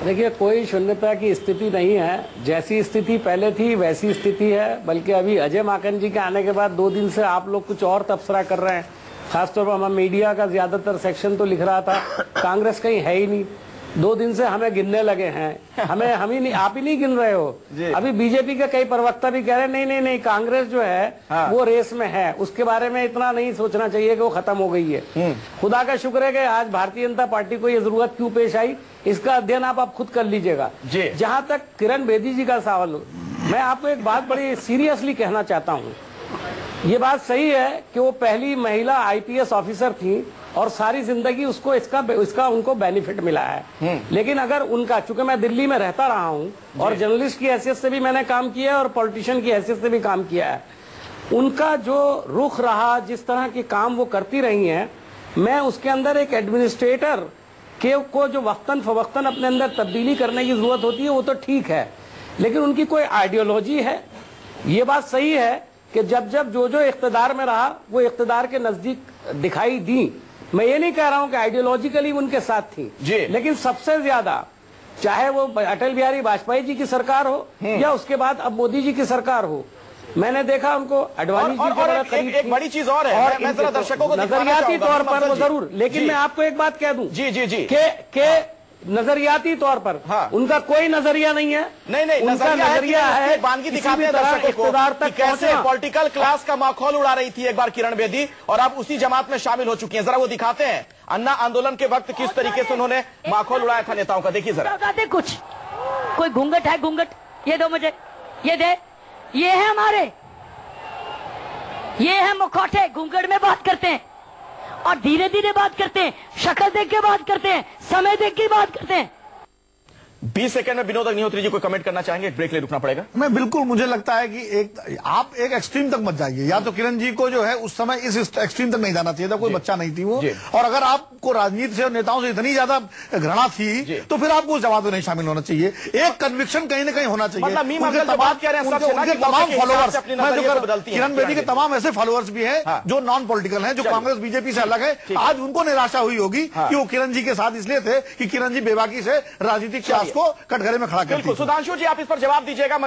देखिए, कोई शून्यता की स्थिति नहीं है। जैसी स्थिति पहले थी वैसी स्थिति है, बल्कि अभी अजय माकन जी के आने के बाद 2 दिन से आप लोग कुछ और तबसरा कर रहे हैं। खासतौर पर हमारा मीडिया का ज्यादातर सेक्शन तो लिख रहा था कांग्रेस कहीं है ही नहीं। 2 दिन से हमें गिनने लगे हैं, हम ही नहीं, आप ही नहीं गिन रहे हो। अभी बीजेपी के कई प्रवक्ता भी कह रहे हैं नहीं कांग्रेस जो है वो रेस में है, उसके बारे में इतना नहीं सोचना चाहिए कि वो खत्म हो गई है। खुदा का शुक्र है कि आज भारतीय जनता पार्टी को ये जरूरत क्यों पेश आई, इसका अध्ययन आप खुद कर लीजिएगा। जहां तक किरण बेदी जी का सवाल, मैं आपको एक बात बड़ी सीरियसली कहना चाहता हूँ। ये बात सही है कि वो पहली महिला आईपीएस ऑफिसर थी और सारी जिंदगी उसको इसका उनको बेनिफिट मिला है। लेकिन अगर उनका, चूंकि मैं दिल्ली में रहता रहा हूं और जर्नलिस्ट की हैसियत से भी मैंने काम किया है और पॉलिटिशियन की हैसियत से भी काम किया है, उनका जो रुख रहा, जिस तरह के काम वो करती रही हैं, मैं उसके अंदर एक एडमिनिस्ट्रेटर को जो वक्तन फवक्तन अपने अंदर तब्दीली करने की जरूरत होती है, वो तो ठीक है, लेकिन उनकी कोई आइडियोलॉजी है। ये बात सही है कि जब जो इख्तिदार में रहा वो इख्तिदार के नजदीक दिखाई दी। मैं ये नहीं कह रहा हूं कि आइडियोलॉजिकली उनके साथ थी, लेकिन सबसे ज्यादा, चाहे वो अटल बिहारी वाजपेयी जी की सरकार हो या उसके बाद अब मोदी जी की सरकार हो, मैंने देखा उनको अडवाणी जी एक बड़ी चीज और है, मैं जरा दर्शकों को नजरियाती तौर पर वो जरूर, लेकिन मैं आपको एक बात कह दूं कि नजरियाती तौर पर उनका कोई नजरिया नहीं है। नहीं, उनका नजरिया है बानगी दिखाते हैं दर्शकों को कि कैसे पॉलिटिकल क्लास का माहौल उड़ा रही थी एक बार किरण बेदी, और अब उसी जमात में शामिल हो चुकी हैं। जरा वो दिखाते हैं अन्ना आंदोलन के वक्त किस तरीके से उन्होंने माहौल उड़ाया था नेताओं का, देखिए जरा। कुछ कोई घूंघट है, घूंघट ये दो मुझे, ये दे, ये है हमारे, ये है मुखौटे, घूंघट में बात करते हैं और धीरे धीरे बात करते हैं, शक्ल देख के बात करते हैं, समय देख के बात करते हैं। 20 सेकंड में विनोद अग्निहोत्री जी को कमेंट करना चाहेंगे, ब्रेक ले रुकना पड़ेगा। मैं बिल्कुल, मुझे लगता है कि आप एक एक्सट्रीम तक मत जाइए। या तो किरण जी को जो है उस समय इस एक्सट्रीम तक नहीं जाना चाहिए था, कोई बच्चा नहीं थी वो। और अगर आपको राजनीति से और नेताओं से इतनी ज्यादा घृणा थी तो फिर आपको उस जमात में नहीं शामिल होना चाहिए। एक कन्विक्शन कहीं ना कहीं होना चाहिए। तमाम फॉलोअर्स, किरण बेदी के तमाम ऐसे फॉलोअर्स भी हैं जो नॉन पॉलिटिकल हैं, जो कांग्रेस बीजेपी से अलग है। आज उनको निराशा हुई होगी कि वो किरण जी के साथ इसलिए थे कि किरण जी बेबाकी से राजनीतिक क्लास को कटघरे में खड़ा करती। सुधांशु जी, आप इस पर जवाब दीजिएगा।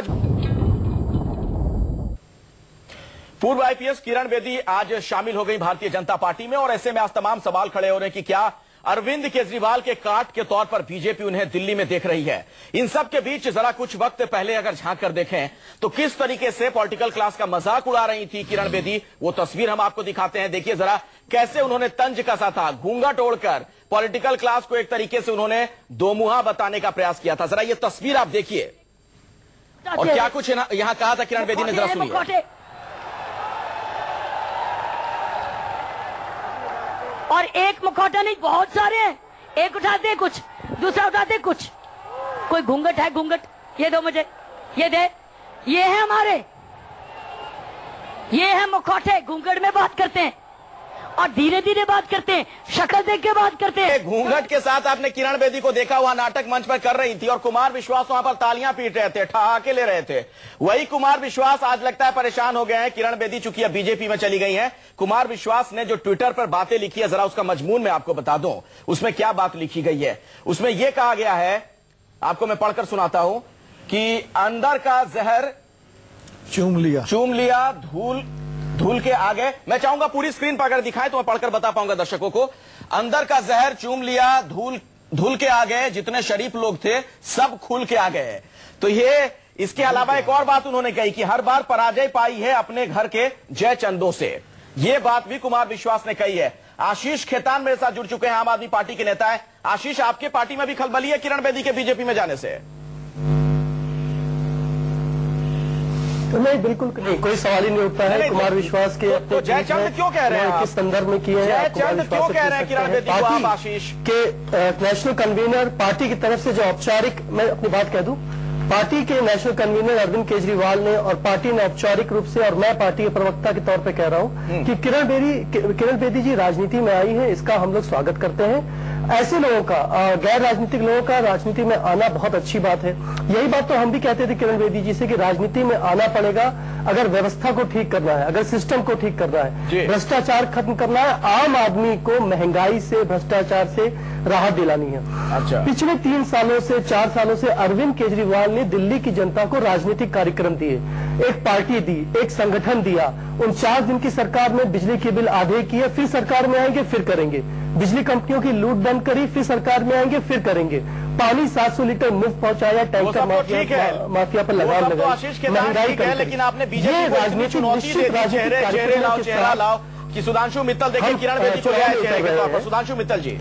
पूर्व आईपीएस किरण बेदी आज शामिल हो गई भारतीय जनता पार्टी में, और ऐसे में आज तमाम सवाल खड़े हो रहे हैं कि क्या अरविंद केजरीवाल के काट के तौर पर बीजेपी उन्हें दिल्ली में देख रही है। इन सब के बीच जरा कुछ वक्त पहले अगर झांक कर देखें तो किस तरीके से पॉलिटिकल क्लास का मजाक उड़ा रही थी किरण बेदी, वो तस्वीर हम आपको दिखाते हैं। देखिए जरा कैसे उन्होंने तंज कसा था, घूंघट ओढ़कर पॉलिटिकल क्लास को एक तरीके से उन्होंने दोमुहा बताने का प्रयास किया था। जरा ये तस्वीर आप देखिए, और क्या कुछ यहां कहा था किरण बेदी ने, जरा सुनिए। और एक मुखौटा नहीं, बहुत सारे हैं। एक उठाते कुछ, दूसरा उठाते कुछ। कोई घूंघट है, घूंघट ये दो मुझे, ये दे, ये है हमारे, ये है मुखौटे। घूंघट में बात करते हैं और धीरे धीरे बात करते हैं, शक्ल देख के बात करते हैं। घूंघट के साथ आपने किरण बेदी को देखा, वहां नाटक मंच पर कर रही थी और कुमार विश्वास वहां पर तालियां पीट रहे थे, ठहाके ले रहे थे। वही कुमार विश्वास आज लगता है परेशान हो गए हैं। किरण बेदी चूंकि अब बीजेपी में चली गई हैं, कुमार विश्वास ने जो ट्विटर पर बातें लिखी है, जरा उसका मजमून मैं आपको बता दूं। उसमें क्या बात लिखी गई है, उसमें यह कहा गया है, आपको मैं पढ़कर सुनाता हूं कि अंदर का जहर चूम लिया धूल के आगे। मैं चाहूंगा पूरी स्क्रीन पर अगर दिखाएं तो मैं पढ़कर बता पाऊंगा दर्शकों को। अंदर का जहर चूम लिया धूल के आगे, जितने शरीफ लोग थे सब खुल के आ गए। तो ये, इसके अलावा एक और बात उन्होंने कही कि हर बार पराजय पाई है अपने घर के जय चंदों से। ये बात भी कुमार विश्वास ने कही है। आशीष खेतान मेरे साथ जुड़ चुके हैं, आम आदमी पार्टी के नेता है। आशीष, आपके पार्टी में भी खलबली है किरण बेदी के बीजेपी में जाने से? नहीं, बिल्कुल नहीं, कोई सवाल ही नहीं उठता है। कुमार विश्वास के तो जयचंद क्यों कह रहे हैं, किस संदर्भ में किए हैं? जयचंद क्यों कह रहे हैं किरण बेदी को आप आशीष के नेशनल कन्वीनर पार्टी की तरफ से जो औपचारिक, मैं अपनी बात कह दूं, पार्टी के नेशनल कन्वीनर अरविंद केजरीवाल ने और पार्टी ने औपचारिक रूप से, और मैं पार्टी के प्रवक्ता के तौर पे कह रहा हूं कि किरण बेदी जी राजनीति में आई है, इसका हम लोग स्वागत करते हैं। ऐसे लोगों का, गैर राजनीतिक लोगों का राजनीति में आना बहुत अच्छी बात है। यही बात तो हम भी कहते थे किरण बेदी जी से कि राजनीति में आना पड़ेगा अगर व्यवस्था को ठीक करना है, अगर सिस्टम को ठीक करना है, भ्रष्टाचार खत्म करना है, आम आदमी को महंगाई से, भ्रष्टाचार से राहत दिलानी है। अच्छा। पिछले 3 सालों से 4 सालों से अरविंद केजरीवाल ने दिल्ली की जनता को राजनीतिक कार्यक्रम दिए, एक पार्टी दी, एक संगठन दिया। 49 दिन की सरकार में बिजली के बिल आधे किए, फिर सरकार में आएंगे फिर करेंगे। बिजली कंपनियों की लूट बंद करी, फिर सरकार में आएंगे फिर करेंगे। पानी 700 लीटर मुफ्त पहुंचाया, टैंकर माफिया पर लगाम लगाई, महंगाई कम, लेकिन आपने बीजेपी को राजनीतिक चुनौती दे दी, चेहरा लाओ कि सुधांशु मित्तल देखिए किरण बेदी को लाया चेहरे के तौर पर। सुधांशु मित्तल जी,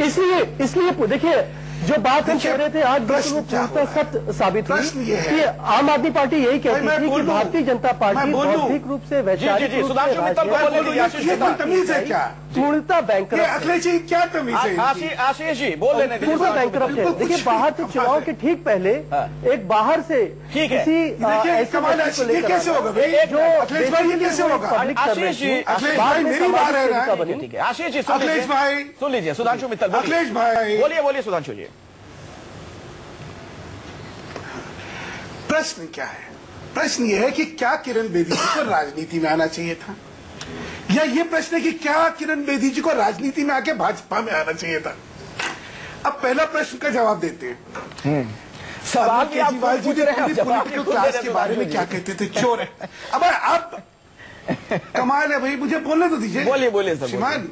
इसलिए देखिए जो बात हम कह रहे थे आज पूर्णतः सत्य साबित हुई कि आम आदमी पार्टी यही कहती थी कि भारतीय जनता पार्टी बौद्धिक रूप से, वैचारिक रूप से पूर्णतः बैंक, अखिलेश जी क्या तमीज है? आशीष जी बोल लेने दीजिए। पूर्णतः बैंकरप्ट है। देखिए बाहर से चुनाव के ठीक पहले एक बाहर से किसी कैसे होगा जो अखिलेश भाई कैसे होगा? आशीष जी, मेरी बात है। ठीक है आशीष जी, अखिलेश भाई सुन लीजिए। सुधांशु मित्तल, अखिलेश भाई बोलिए सुधांशु जी। प्रश्न क्या है? प्रश्न यह है कि क्या किरण बेदी जी को राजनीति में आना चाहिए था, या ये प्रश्न है कि क्या किरण बेदी जी को राजनीति में आके भाजपा में आना चाहिए था? अब पहला प्रश्न का जवाब देते हैं। सवाल केजरीवाल जी पॉलिटिकल क्लास के बारे में क्या कहते थे? चोर है। अब आप कमाल है भाई, मुझे बोलने तो दीजिए। बोलिए श्रीमान,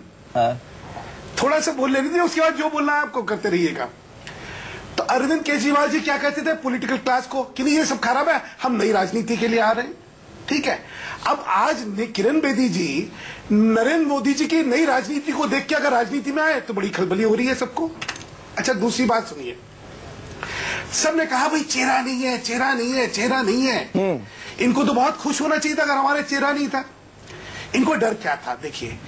थोड़ा सा बोल लेने दीजिए, उसके बाद जो बोलना है आपको करते रहिएगा। तो अरविंद केजरीवाल जी क्या कहते थे पॉलिटिकल क्लास को कि नहीं ये सब खराब है, हम नई राजनीति के लिए आ रहे हैं। ठीक है, अब आज किरण बेदी जी नरेंद्र मोदी जी की नई राजनीति को देख के अगर राजनीति में आए तो बड़ी खलबली हो रही है सबको। अच्छा, दूसरी बात सुनिए, सबने कहा भाई चेहरा नहीं है। इनको तो बहुत खुश होना चाहिए था अगर हमारे चेहरा नहीं था। इनको डर क्या था? देखिए,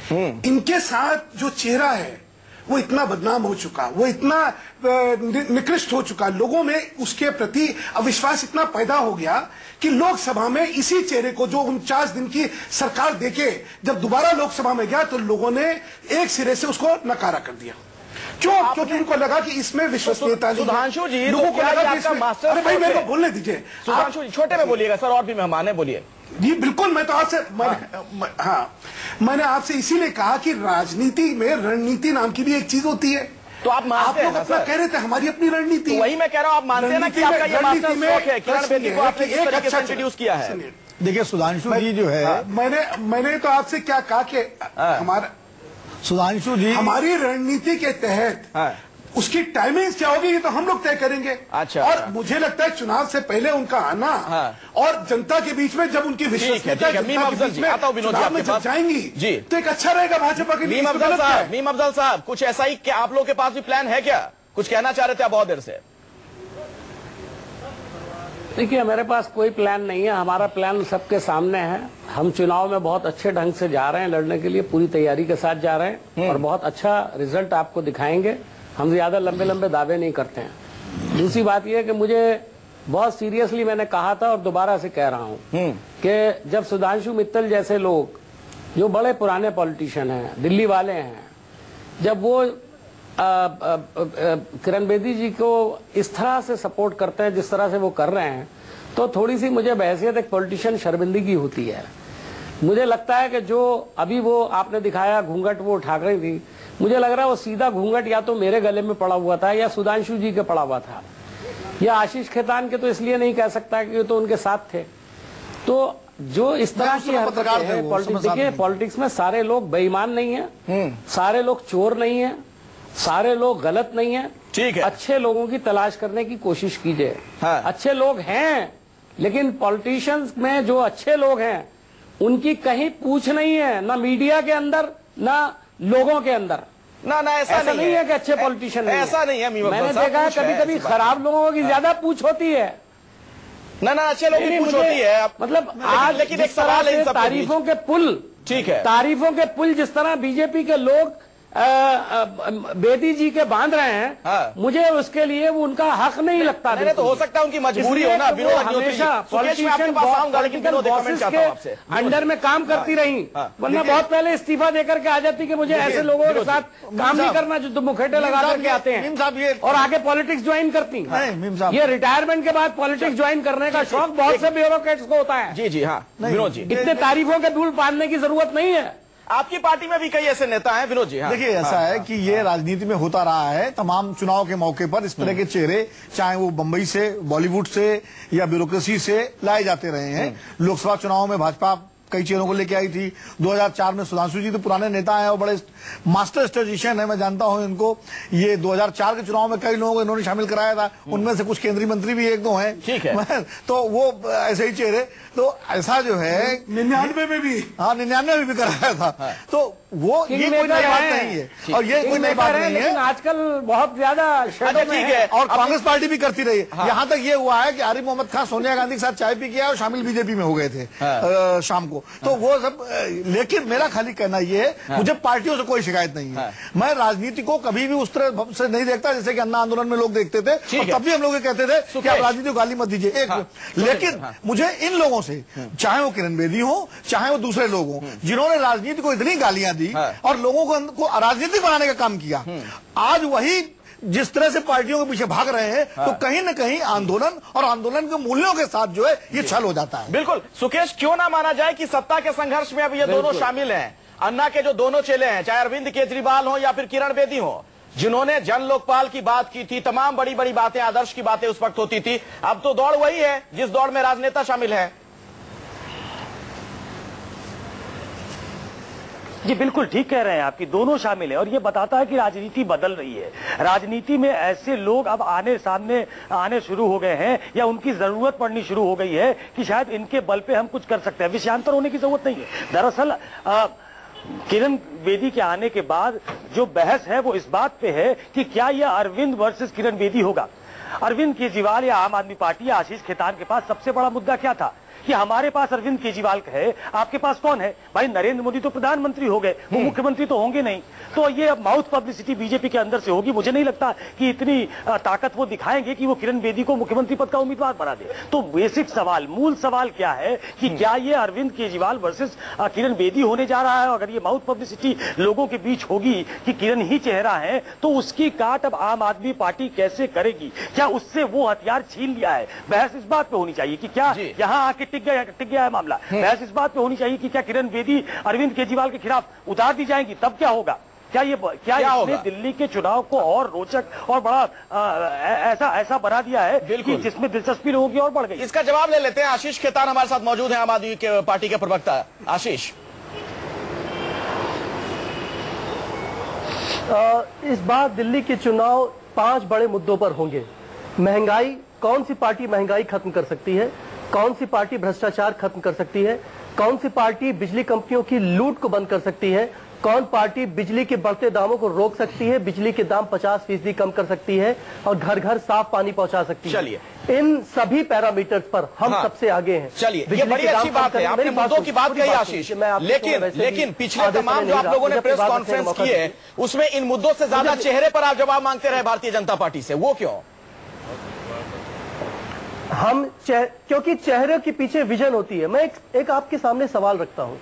इनके साथ जो चेहरा है वो इतना बदनाम हो चुका, वो इतना निकृष्ट हो चुका, लोगों में उसके प्रति अविश्वास इतना पैदा हो गया कि लोकसभा में इसी चेहरे को जो 49 दिन की सरकार देके जब दोबारा लोकसभा में गया तो लोगों ने एक सिरे से उसको नकारा कर दिया। क्यों? क्योंकि उनको लगा कि इसमें विश्वसनीयता नहीं है। सुधांशु जी, लोगों को लगा कि इसमें, अरे भाई मेरे को बोलने दीजिए। सुधांशु जी छोटे में बोलिएगा सर, और भी मेहमान है, बोलिए। जी बिल्कुल, मैं तो आपसे मैंने आपसे इसीलिए कहा कि राजनीति में रणनीति नाम की भी एक चीज होती है। तो आप मानते हैं ना सर? कह रहे थे हमारी अपनी रणनीति, तो वही मैं कह रहा हूं, आप मानते हैं ना कि आपका ये मास्टर स्ट्रोक है, किरण बेदी को आपने जिस तरीके से इंट्रोड्यूस किया है। देखिए सुधांशु जी जो है, मैंने तो आपसे क्या कहा कि हमारा सुधांशु जी हमारी रणनीति के तहत उसकी टाइमिंग क्या होगी ये तो हम लोग तय करेंगे। अच्छा। और मुझे लगता है चुनाव से पहले उनका आना और जनता के बीच में जब उनकी विश्वसनीयता जाएंगी जी तो एक अच्छा रहेगा भाजपा के लिए। मीम अफजल साहब, कुछ ऐसा ही क्या आप लोगों के पास भी प्लान है क्या? कुछ कहना चाह रहे थे आप बहुत देर से। देखिए मेरे पास कोई प्लान नहीं है, हमारा प्लान सबके सामने है। हम चुनाव में बहुत अच्छे ढंग से जा रहे हैं, लड़ने के लिए पूरी तैयारी के साथ जा रहे हैं और बहुत अच्छा रिजल्ट आपको दिखाएंगे। हम ज्यादा लंबे लंबे दावे नहीं करते हैं। दूसरी बात यह है कि मुझे बहुत सीरियसली मैंने कहा था और दोबारा से कह रहा हूं कि जब सुधांशु मित्तल जैसे लोग जो बड़े पुराने पॉलिटिशियन हैं, दिल्ली वाले हैं, जब वो किरण बेदी जी को इस तरह से सपोर्ट करते हैं जिस तरह से वो कर रहे हैं, तो थोड़ी सी मुझे बहसियत एक पॉलिटिशियन शर्मिंदगी होती है। मुझे लगता है कि जो अभी वो आपने दिखाया घूंघट वो उठा रही थी, मुझे लग रहा है वो सीधा घूंघट या तो मेरे गले में पड़ा हुआ था या सुधांशु जी के पड़ा हुआ था या आशीष खेतान के, तो इसलिए नहीं कह सकता कि तो उनके साथ थे। तो जो इस तरह की हरकतें हैं, देखिए पॉलिटिक्स में सारे लोग बेईमान नहीं है, सारे लोग चोर नहीं है, सारे लोग गलत नहीं है। ठीक है, अच्छे लोगों की तलाश करने की कोशिश कीजिए। अच्छे लोग हैं, लेकिन पॉलिटिशियंस में जो अच्छे लोग हैं उनकी कहीं पूछ नहीं है, ना मीडिया के अंदर ना लोगों के अंदर। ना ऐसा नहीं है कि अच्छे पॉलिटिशियन नहीं ऐसा नहीं है। मैंने देखा है कभी कभी खराब लोगों की ज्यादा पूछ होती है। ना अच्छे लोगों की पूछ होती है। मतलब आज लेकिन एक सवाल है, तारीफों के पुल, ठीक है, तारीफों के पुल जिस तरह बीजेपी के लोग बेदी जी के बांध रहे हैं, मुझे उसके लिए वो उनका हक नहीं लगता। तो हो सकता है उनकी मजबूरी हो ना, हमेशा पॉलिटिशियन के अंडर में काम करती रही, वरना बहुत पहले इस्तीफा देकर के आ जाती कि मुझे ऐसे लोगों के साथ काम नहीं करना जो मुखेटे लगा करके आते हैं और आगे पॉलिटिक्स ज्वाइन करती हैं। ये रिटायरमेंट के बाद पॉलिटिक्स ज्वाइन करने का शौक बहुत से ब्यूरोक्रेट्स को होता है। जी हाँ विनोद जी, इतने तारीफों के पुल बांधने की जरूरत नहीं है। आपकी पार्टी में भी कई ऐसे नेता हैं विनोद जी। देखिए ऐसा है कि ये राजनीति में होता रहा है, तमाम चुनाव के मौके पर इस तरह के चेहरे, चाहे वो बंबई से, बॉलीवुड से या ब्यूरोक्रेसी से लाए जाते रहे हैं। लोकसभा चुनाव में भाजपा कई चेहरों को लेके आई थी। 2004 में सुधांशु जी तो पुराने नेता हैं और बड़े मास्टर स्ट्रेटेजिशियन है, मैं जानता हूं इनको। ये 2004 के चुनाव में कई लोगों को इन्होंने शामिल कराया था, उनमें से कुछ केंद्रीय मंत्री भी एक दो हैं। ठीक है, तो वो ऐसे ही चेहरे, तो ऐसा जो है 99 में भी, हाँ 99 में भी कराया था। तो वो ये कोई नई बात नहीं है और ये कोई नई बात नहीं है। आजकल बहुत ज्यादा ठीक है, और कांग्रेस पार्टी भी करती रही। यहाँ तक ये हुआ है कि आरिफ मोहम्मद खान सोनिया गांधी के साथ चाय पी के आए और शामिल बीजेपी में हो गए थे शाम को। तो वो सब, लेकिन मेरा खाली कहना ये है, मुझे पार्टियों से कोई शिकायत नहीं है। मैं राजनीति को कभी भी उस तरह से नहीं देखता जैसे कि अन्ना आंदोलन में लोग देखते थे, तब भी हम लोग कहते थे कि आप राजनीति को गाली मत दीजिए। लेकिन मुझे इन लोगों से, चाहे वो किरण बेदी हो चाहे वो दूसरे लोग हों, जिन्होंने राजनीति को इतनी गालियां दी और लोगों को राजनीतिक बनाने का काम किया, आज वही जिस तरह से पार्टियों के पीछे भाग रहे हैं, तो कहीं न कहीं आंदोलन और आंदोलन के मूल्यों के साथ जो है ये छल हो जाता है। बिल्कुल सुकेश, क्यों ना माना जाए कि सत्ता के संघर्ष में अब ये दोनों शामिल हैं। अन्ना के जो दोनों चेले हैं, चाहे अरविंद केजरीवाल हो या फिर किरण बेदी हो, जिन्होंने जन लोकपाल की बात की थी, तमाम बड़ी बड़ी बातें, आदर्श की बातें उस वक्त होती थी, अब तो दौड़ वही है जिस दौड़ में राजनेता शामिल है। जी बिल्कुल ठीक कह रहे हैं आपकी, दोनों शामिल हैं और ये बताता है कि राजनीति बदल रही है। राजनीति में ऐसे लोग अब आने शुरू हो गए हैं या उनकी जरूरत पड़नी शुरू हो गई है कि शायद इनके बल पे हम कुछ कर सकते हैं। विषयांतर होने की जरूरत नहीं है। दरअसल किरण बेदी के आने के बाद जो बहस है वो इस बात पे है कि क्या यह अरविंद वर्सेस किरण बेदी होगा। अरविंद केजरीवाल या आम आदमी पार्टी या आशीष खेतान के पास सबसे बड़ा मुद्दा क्या था कि हमारे पास अरविंद केजरीवाल है, आपके पास कौन है? भाई नरेंद्र मोदी तो प्रधानमंत्री हो गए, वो मुख्यमंत्री तो होंगे नहीं। तो ये अब माउथ पब्लिसिटी बीजेपी के अंदर से होगी। मुझे नहीं लगता कि इतनी ताकत वो दिखाएंगे कि वो किरण बेदी को मुख्यमंत्री पद का उम्मीदवार बना दे। तो बेसिक सवाल, मूल सवाल क्या है कि क्या ये अरविंद केजरीवाल वर्सेस किरण बेदी होने जा रहा है? अगर ये माउथ पब्लिसिटी लोगों के बीच होगी कि किरण ही चेहरा है, तो उसकी काट अब आम आदमी पार्टी कैसे करेगी? क्या उससे वो हथियार छीन लिया है? बहस इस बात पे होनी चाहिए कि क्या यहां आके टिक गया है मामला। बहस इस बात पे होनी चाहिए कि क्या किरण बेदी अरविंद केजरीवाल के खिलाफ उतार दी जाएंगी, तब क्या होगा? क्या इसने दिल्ली के चुनाव को और रोचक और बड़ा ऐसा बना दिया है कि जिसमें दिलचस्पी लोगों की और बढ़ गई? इसका जवाब ले लेते हैं। आशीष खेतान हमारे साथ मौजूद हैं, आम आदमी पार्टी के प्रवक्ता। आशीष, इस बार दिल्ली के चुनाव 5 बड़े मुद्दों पर होंगे। महंगाई, कौन सी पार्टी महंगाई खत्म कर सकती है, कौन सी पार्टी भ्रष्टाचार खत्म कर सकती है, कौन सी पार्टी बिजली कंपनियों की लूट को बंद कर सकती है, कौन पार्टी बिजली के बढ़ते दामों को रोक सकती है, बिजली के दाम 50% कम कर सकती है और घर घर साफ पानी पहुंचा सकती है। चलिए, इन सभी पैरामीटर्स पर हम सबसे आगे हैं। चलिए, ये बड़ी अच्छी बात है, आपने मुद्दों की बात कही आशीष, लेकिन पिछले तमाम जो आप लोगों ने प्रेस कॉन्फ्रेंस की है, उसमें इन मुद्दों से ज्यादा चेहरे पर आप जवाब मांगते रहे भारतीय जनता पार्टी से, वो क्यों? क्योंकि चेहरे के पीछे विजन होती है। मैं एक आपके सामने सवाल रखता हूं।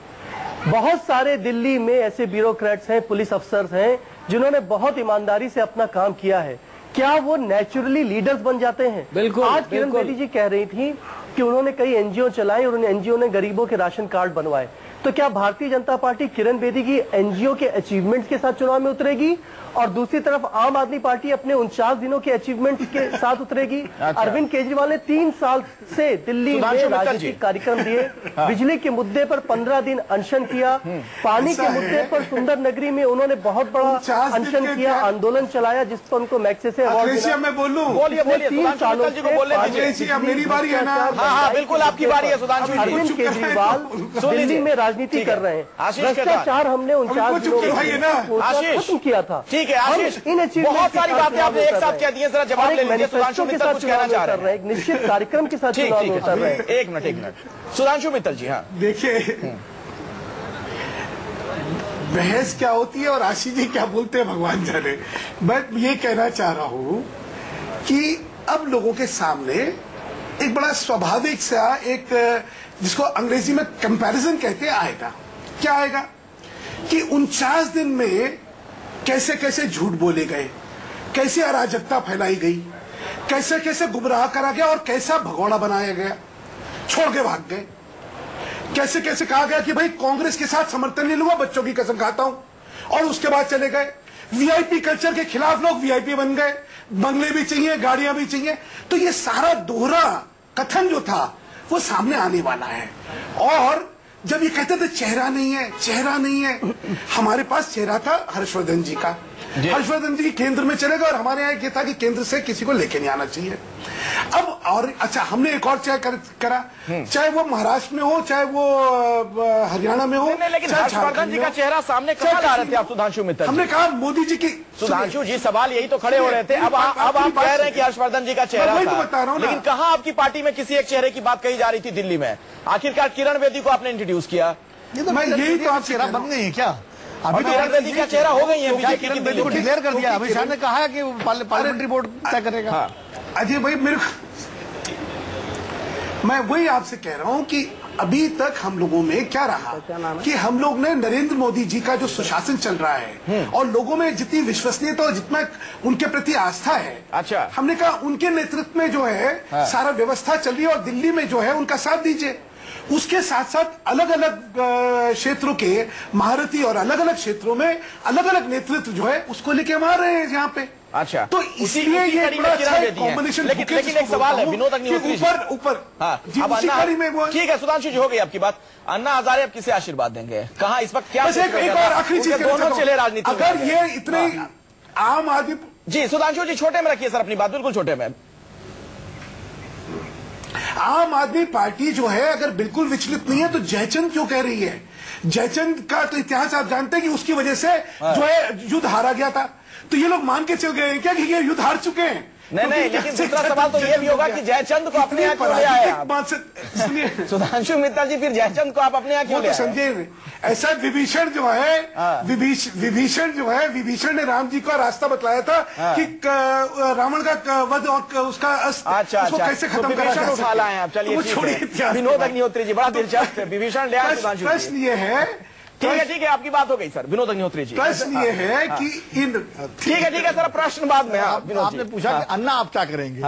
बहुत सारे दिल्ली में ऐसे ब्यूरोक्रेट्स हैं, पुलिस अफसर्स हैं, जिन्होंने बहुत ईमानदारी से अपना काम किया है। क्या वो नेचुरली लीडर्स बन जाते हैं? बिल्कुल। आज किरण बेदी जी कह रही थी कि उन्होंने कई एनजीओ चलाई और उन एनजीओ ने गरीबों के राशन कार्ड बनवाए। तो क्या भारतीय जनता पार्टी किरण बेदी की एनजीओ के अचीवमेंट्स के साथ चुनाव में उतरेगी और दूसरी तरफ आम आदमी पार्टी अपने 49 दिनों के अचीवमेंट्स के साथ उतरेगी? अरविंद केजरीवाल ने 3 साल से दिल्ली में राजनीतिक कार्यक्रम दिए, बिजली के मुद्दे पर 15 दिन अनशन किया, पानी के मुद्दे पर सुंदर नगरी में उन्होंने बहुत बड़ा अनशन किया, आंदोलन चलाया, जिस पर उनको मैग्सेसे अवार्ड। मैं बोलूं? बोलिए, 3 सालों से मेरी बारी है ना? हाँ, बिल्कुल आपकी बारी है सुधांशु। अरविंद केजरीवाल दिल्ली में राजनीति कर रहे हैं। भ्रष्टाचार हमने 49 दिनों में खत्म किया था। ठीक है आशीष, बहुत सारी बातें आपने एक साथ कह दी हैं, जरा जवाब ले लीजिए। सुधांशु मित्तल कुछ कहना चाह रहे हैं, एक निश्चित कार्यक्रम के साथ चुनाव में उतर रहे हैं। एक मिनट सुधांशु मित्तल जी। हाँ, देखिए बहस क्या होती है और आशीष जी क्या बोलते हैं भगवान जाने। मैं ये कहना चाह रहा हूं कि अब लोगों के सामने एक बड़ा स्वाभाविक सा एक, जिसको अंग्रेजी में कंपैरिजन कहते हैं, आएगा। क्या आएगा कि 49 दिन में कैसे कैसे झूठ बोले गए, कैसे अराजकता फैलाई गई, कैसे कैसे गुमराह करा गया और कैसा भगोड़ा बनाया गया, छोड़ के भाग गए। कैसे कैसे कहा गया कि भाई कांग्रेस के साथ समर्थन नहीं लूंगा, बच्चों की कसम खाता हूं, और उसके बाद चले गए। वीआईपी कल्चर के खिलाफ लोग वीआईपी बन गए, बंगले भी चाहिए, गाड़ियां भी चाहिए। तो ये सारा दोहरा कथन जो था वो सामने आने वाला है। और जब ये कहते थे चेहरा नहीं है, चेहरा नहीं है, हमारे पास चेहरा था हर्षवर्धन जी का। हर्षवर्धन जी केंद्र में चले गए और हमारे यहाँ ये था कि केंद्र से किसी को लेके नहीं आना चाहिए। अब और अच्छा, हमने एक और करा, चाहे वो महाराष्ट्र में हो, चाहे वो हरियाणा में हो, लेकिन हर्षवर्धन जी का चेहरा सामने कहाँ ला रहे थे आप सुधांशु मित्तल? हमने कहा मोदी जी की। सुधांशु जी सवाल यही तो खड़े हो रहे थे। अब आप कह रहे हैं कि हर्षवर्धन जी का चेहरा था, बता रहा हूँ, लेकिन कहाँ आपकी पार्टी में किसी एक चेहरे की बात कही जा रही थी दिल्ली में? आखिरकार किरण बेदी को आपने इंट्रोड्यूस किया, यही तो आप चेहरा बन गई है क्या? अभी किरण बेदी का चेहरा हो गई है बीजेपी की दिल्ली में, डिक्लेयर कर दिया। अमित शाह ने कहा है कि पार्लियामेंट्री बोर्ड तय करेगा। अजय भाई, मैं वही आपसे कह रहा हूं कि अभी तक हम लोगों में क्या रहा कि हम लोग ने नरेंद्र मोदी जी का जो सुशासन चल रहा है और लोगों में जितनी विश्वसनीयता और जितना उनके प्रति आस्था है, अच्छा, हमने कहा उनके नेतृत्व में जो है सारा व्यवस्था चल रही है और दिल्ली में जो है उनका साथ दीजिए। उसके साथ साथ अलग अलग क्षेत्रों के महारथी और अलग अलग क्षेत्रों में अलग अलग नेतृत्व जो है उसको लेके हम आ रहे हैं यहाँ पे। अच्छा, तो इसलिए ये बड़ा अच्छा कॉम्बिनेशन। लेकिन एक सवाल है विनोद अग्निहोत्री जी, ऊपर ठीक है सुधांशु जी, हो गई आपकी बात। अन्ना हजारे अब किसे आशीर्वाद देंगे? कहाँ इस वक्त क्या? एक और आखिरी चीज, दोनों चले राजनीति। अगर ये इतने आम आदमी, जी सुधांशु जी छोटे में रखिए सर अपनी बात, बिल्कुल छोटे में। आम आदमी पार्टी जो है अगर बिल्कुल विचलित नहीं है तो जयचंद क्यों कह रही है? जयचंद का तो इतिहास आप जानते हैं कि उसकी वजह से जो है युद्ध हारा गया था। तो ये लोग मान के चल गए हैं क्या कि ये युद्ध हार चुके हैं? नहीं, लेकिन दूसरा सवाल तो ये भी होगा कि जयचंद को अपने यहाँ क्यों ले आए आप? सुनिए सुधांशु मित्तल जी, फिर जयचंद को आप अपने यहाँ क्यों ले आए? समझिए, ऐसा विभीषण जो है, विभीषण ने राम जी का रास्ता बतलाया था कि रावण का वध और उसका उसको कैसे खत्म करा जाए। उठा लाए आप, चलिए छोड़िए। विनोद अग्निहोत्री जी, बड़ा दिलचस्प है, विभीषण ले आए सुधांशु। प्रश्न ये है, ठीक है, आपकी बात हो गई सर, विनोद अग्निहोत्री जी। प्रश्न ये है कि ठीक है सर, प्रश्न बाद में। आपने पूछा कि अन्ना आप क्या करेंगे,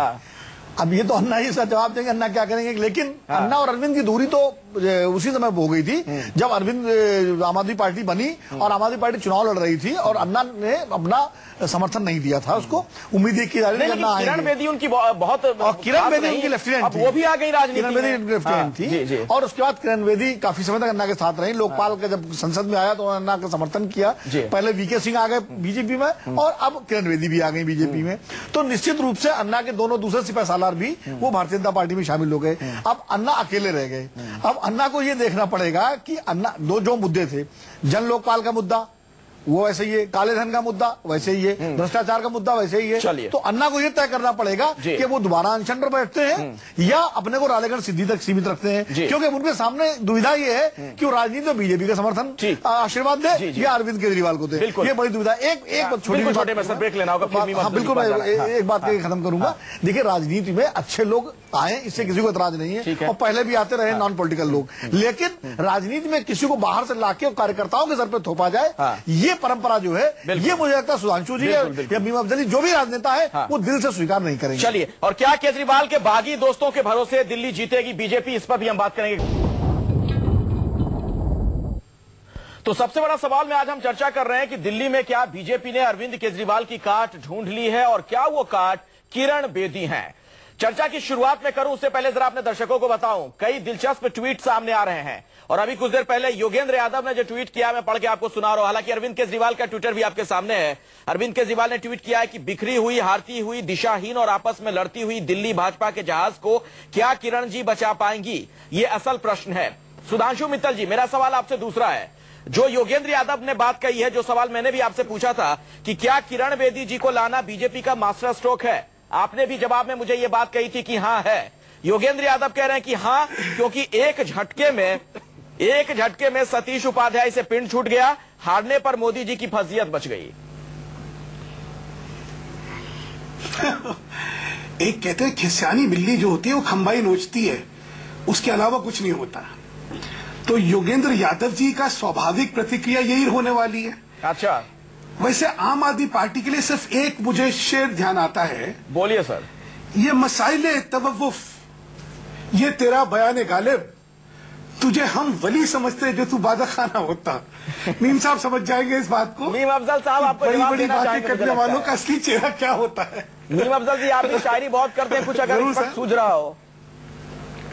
अब ये तो अन्ना ही इसका जवाब देंगे अन्ना क्या करेंगे, लेकिन अन्ना और अरविंद की दूरी तो उसी समय हो गई थी जब अरविंद आम आदमी पार्टी बनी और आम आदमी पार्टी चुनाव लड़ रही थी और अन्ना ने अपना समर्थन नहीं दिया था उसको। उम्मीद की जा रही थी किरण बेदी उनकी बहुत, किरण बेदी उनकी लेफ्टिनेंट थी, वो भी आ गई राजनीति में। किरण बेदी लेफ्टिनेंट थी और उसके बाद किरण बेदी काफी समय तक अन्ना के साथ रही। लोकपाल का जब संसद में आया तो अन्ना का समर्थन किया। पहले वीके सिंह आ गए बीजेपी में और अब किरण बेदी भी आ गई बीजेपी में। तो निश्चित रूप से अन्ना के दोनों दूसरे सिपह सालार भी वो भारतीय जनता पार्टी में शामिल हो गए। अब अन्ना अकेले रह गए। अब अन्ना को ये देखना पड़ेगा कि अन्ना जो मुद्दे थे, जन लोकपाल का मुद्दा वो वैसे ही है, काले धन का मुद्दा वैसे ही है, भ्रष्टाचार का मुद्दा वैसे ही है। तो अन्ना को यह तय करना पड़ेगा कि वो दोबारा अनशन पर बैठते हैं या अपने को रालेगढ़ सिद्धि तक सीमित रखते हैं, क्योंकि उनके सामने दुविधा ये है कि वो राजनीति में बीजेपी का समर्थन आशीर्वाद दे या अरविंद केजरीवाल को दे। ये बड़ी दुविधा। एक छोटे ब्रेक लेना होगा। हाँ बिल्कुल, मैं एक बात खत्म करूंगा। देखिए, राजनीति में अच्छे लोग आए, इससे किसी को एतराज नहीं है और पहले भी आते रहे नॉन पॉलिटिकल लोग, लेकिन राजनीति में किसी को बाहर से लाके कार्यकर्ताओं के सर पे थोपा जाए, ये परंपरा जो है, ये मुझे लगता है सुधांशु जी या मीम अफजल जी जो भी राजनेता है वो दिल से स्वीकार नहीं करेंगे। चलिए, और क्या केजरीवाल के बागी दोस्तों के भरोसे दिल्ली जीतेगी बीजेपी, इस पर भी हम बात करेंगे। तो सबसे बड़ा सवाल में आज हम चर्चा कर रहे हैं कि दिल्ली में क्या बीजेपी ने अरविंद केजरीवाल की काट ढूंढ ली है और क्या वो काट किरण बेदी है। चर्चा की शुरुआत में करूं उससे पहले जरा अपने दर्शकों को बताऊं, कई दिलचस्प ट्वीट सामने आ रहे हैं और अभी कुछ देर पहले योगेंद्र यादव ने जो ट्वीट किया मैं पढ़ के आपको सुना रहा हूं। हालांकि अरविंद केजरीवाल का ट्विटर भी आपके सामने है। अरविंद केजरीवाल ने ट्वीट किया है कि बिखरी हुई, हारती हुई, दिशाहीन और आपस में लड़ती हुई दिल्ली भाजपा के जहाज को क्या किरण जी बचा पाएंगी, ये असल प्रश्न है। सुधांशु मित्तल जी, मेरा सवाल आपसे दूसरा है। जो योगेंद्र यादव ने बात कही है, जो सवाल मैंने भी आपसे पूछा था कि क्या किरण बेदी जी को लाना बीजेपी का मास्टर स्ट्रोक है, आपने भी जवाब में मुझे यह बात कही थी कि हां है। योगेंद्र यादव कह रहे हैं कि हां, क्योंकि एक झटके में सतीश उपाध्याय से पिंड छूट गया, हारने पर मोदी जी की फजीयत बच गई। एक कहते हैं खिसियानी बिल्ली जो होती है वो खंबाई नोचती है, उसके अलावा कुछ नहीं होता। तो योगेंद्र यादव जी का स्वाभाविक प्रतिक्रिया यही होने वाली है। अच्छा, वैसे आम आदमी पार्टी के लिए सिर्फ एक मुझे शेर ध्यान आता है। बोलिए सर। ये मसाइले तवव्वुफ, ये तेरा बयान गालिब, तुझे हम वली समझते जो तू बादा खाना होता। मीम साहब समझ जाएंगे इस बात को। मीम अफजल साहब, आपको बड़ी बड़ी बातें करने वालों का असली चेहरा क्या होता है। मीम अफजल जी, आप भी शायरी बहुत करते हैं, कुछ अगर इस वक्त सूझ रहा हो,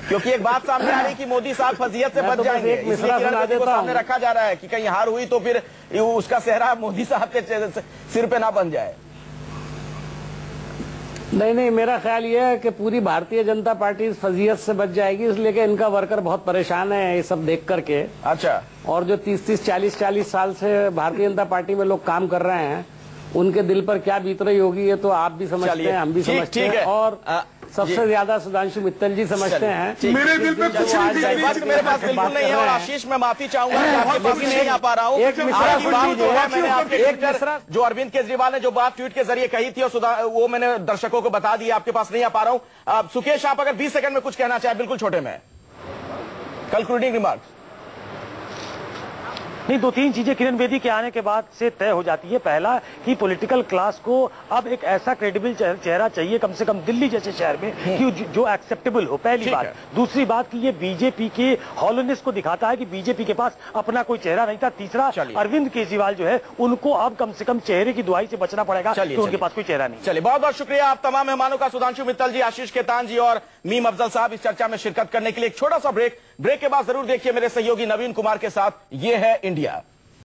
क्योंकि एक बात सामने आ रही कि मोदी साहब फजीयत से बच जाएंगे, इसलिए किरण बेदी को सामने रखा जा रहा है कि कहीं हार हुई तो फिर उसका सेहरा मोदी साहब के सिर पे ना बन जाए। नहीं, मेरा ख्याल यह है कि पूरी भारतीय जनता पार्टी इस फजीयत से बच जाएगी, इसलिए कि इनका वर्कर बहुत परेशान है ये सब देख करके। अच्छा, और जो 30-30, 40-40 साल से भारतीय जनता पार्टी में लोग काम कर रहे हैं, उनके दिल पर क्या बीत रही होगी ये तो आप भी समझते हैं, हम भी समझते हैं और सबसे ज्यादा सुधांशु मित्तल जी समझते हैं। मेरे दिल पे कुछ वक्त मेरे पास बिल्कुल नहीं है और आशीष मैं माफी चाहूंगा, आपके पास नहीं आ पा रहा हूँ। मैंने आपके जो अरविंद केजरीवाल ने जो बात ट्वीट के जरिए कही थी और वो मैंने दर्शकों को बता दी, आपके पास नहीं आ पा रहा हूँ। सुकेश, आप अगर 20 सेकंड में कुछ कहना चाहे, बिल्कुल छोटे में कंक्लूडिंग रिमार्क्स। नहीं, 2-3 चीजें किरण बेदी के आने के बाद से तय हो जाती है। पहला कि पॉलिटिकल क्लास को अब एक ऐसा क्रेडिबल चेहरा चाहिए कम से कम दिल्ली जैसे शहर में कि जो एक्सेप्टेबल हो, पहली बात। दूसरी बात कि ये बीजेपी के हॉलोनेस को दिखाता है कि बीजेपी के पास अपना कोई चेहरा नहीं था। तीसरा, अरविंद केजरीवाल जो है उनको अब कम से कम चेहरे की दुहाई से बचना पड़ेगा कि उनके पास कोई चेहरा नहीं। चलिए, बहुत बहुत शुक्रिया आप तमाम मेहमानों का, सुधांशु मित्तल जी, आशीष खेतान जी और मीम अफजल साहब, इस चर्चा में शिरकत करने के लिए। एक छोटा सा ब्रेक के बाद जरूर देखिए मेरे सहयोगी नवीन कुमार के साथ ये है इंडिया।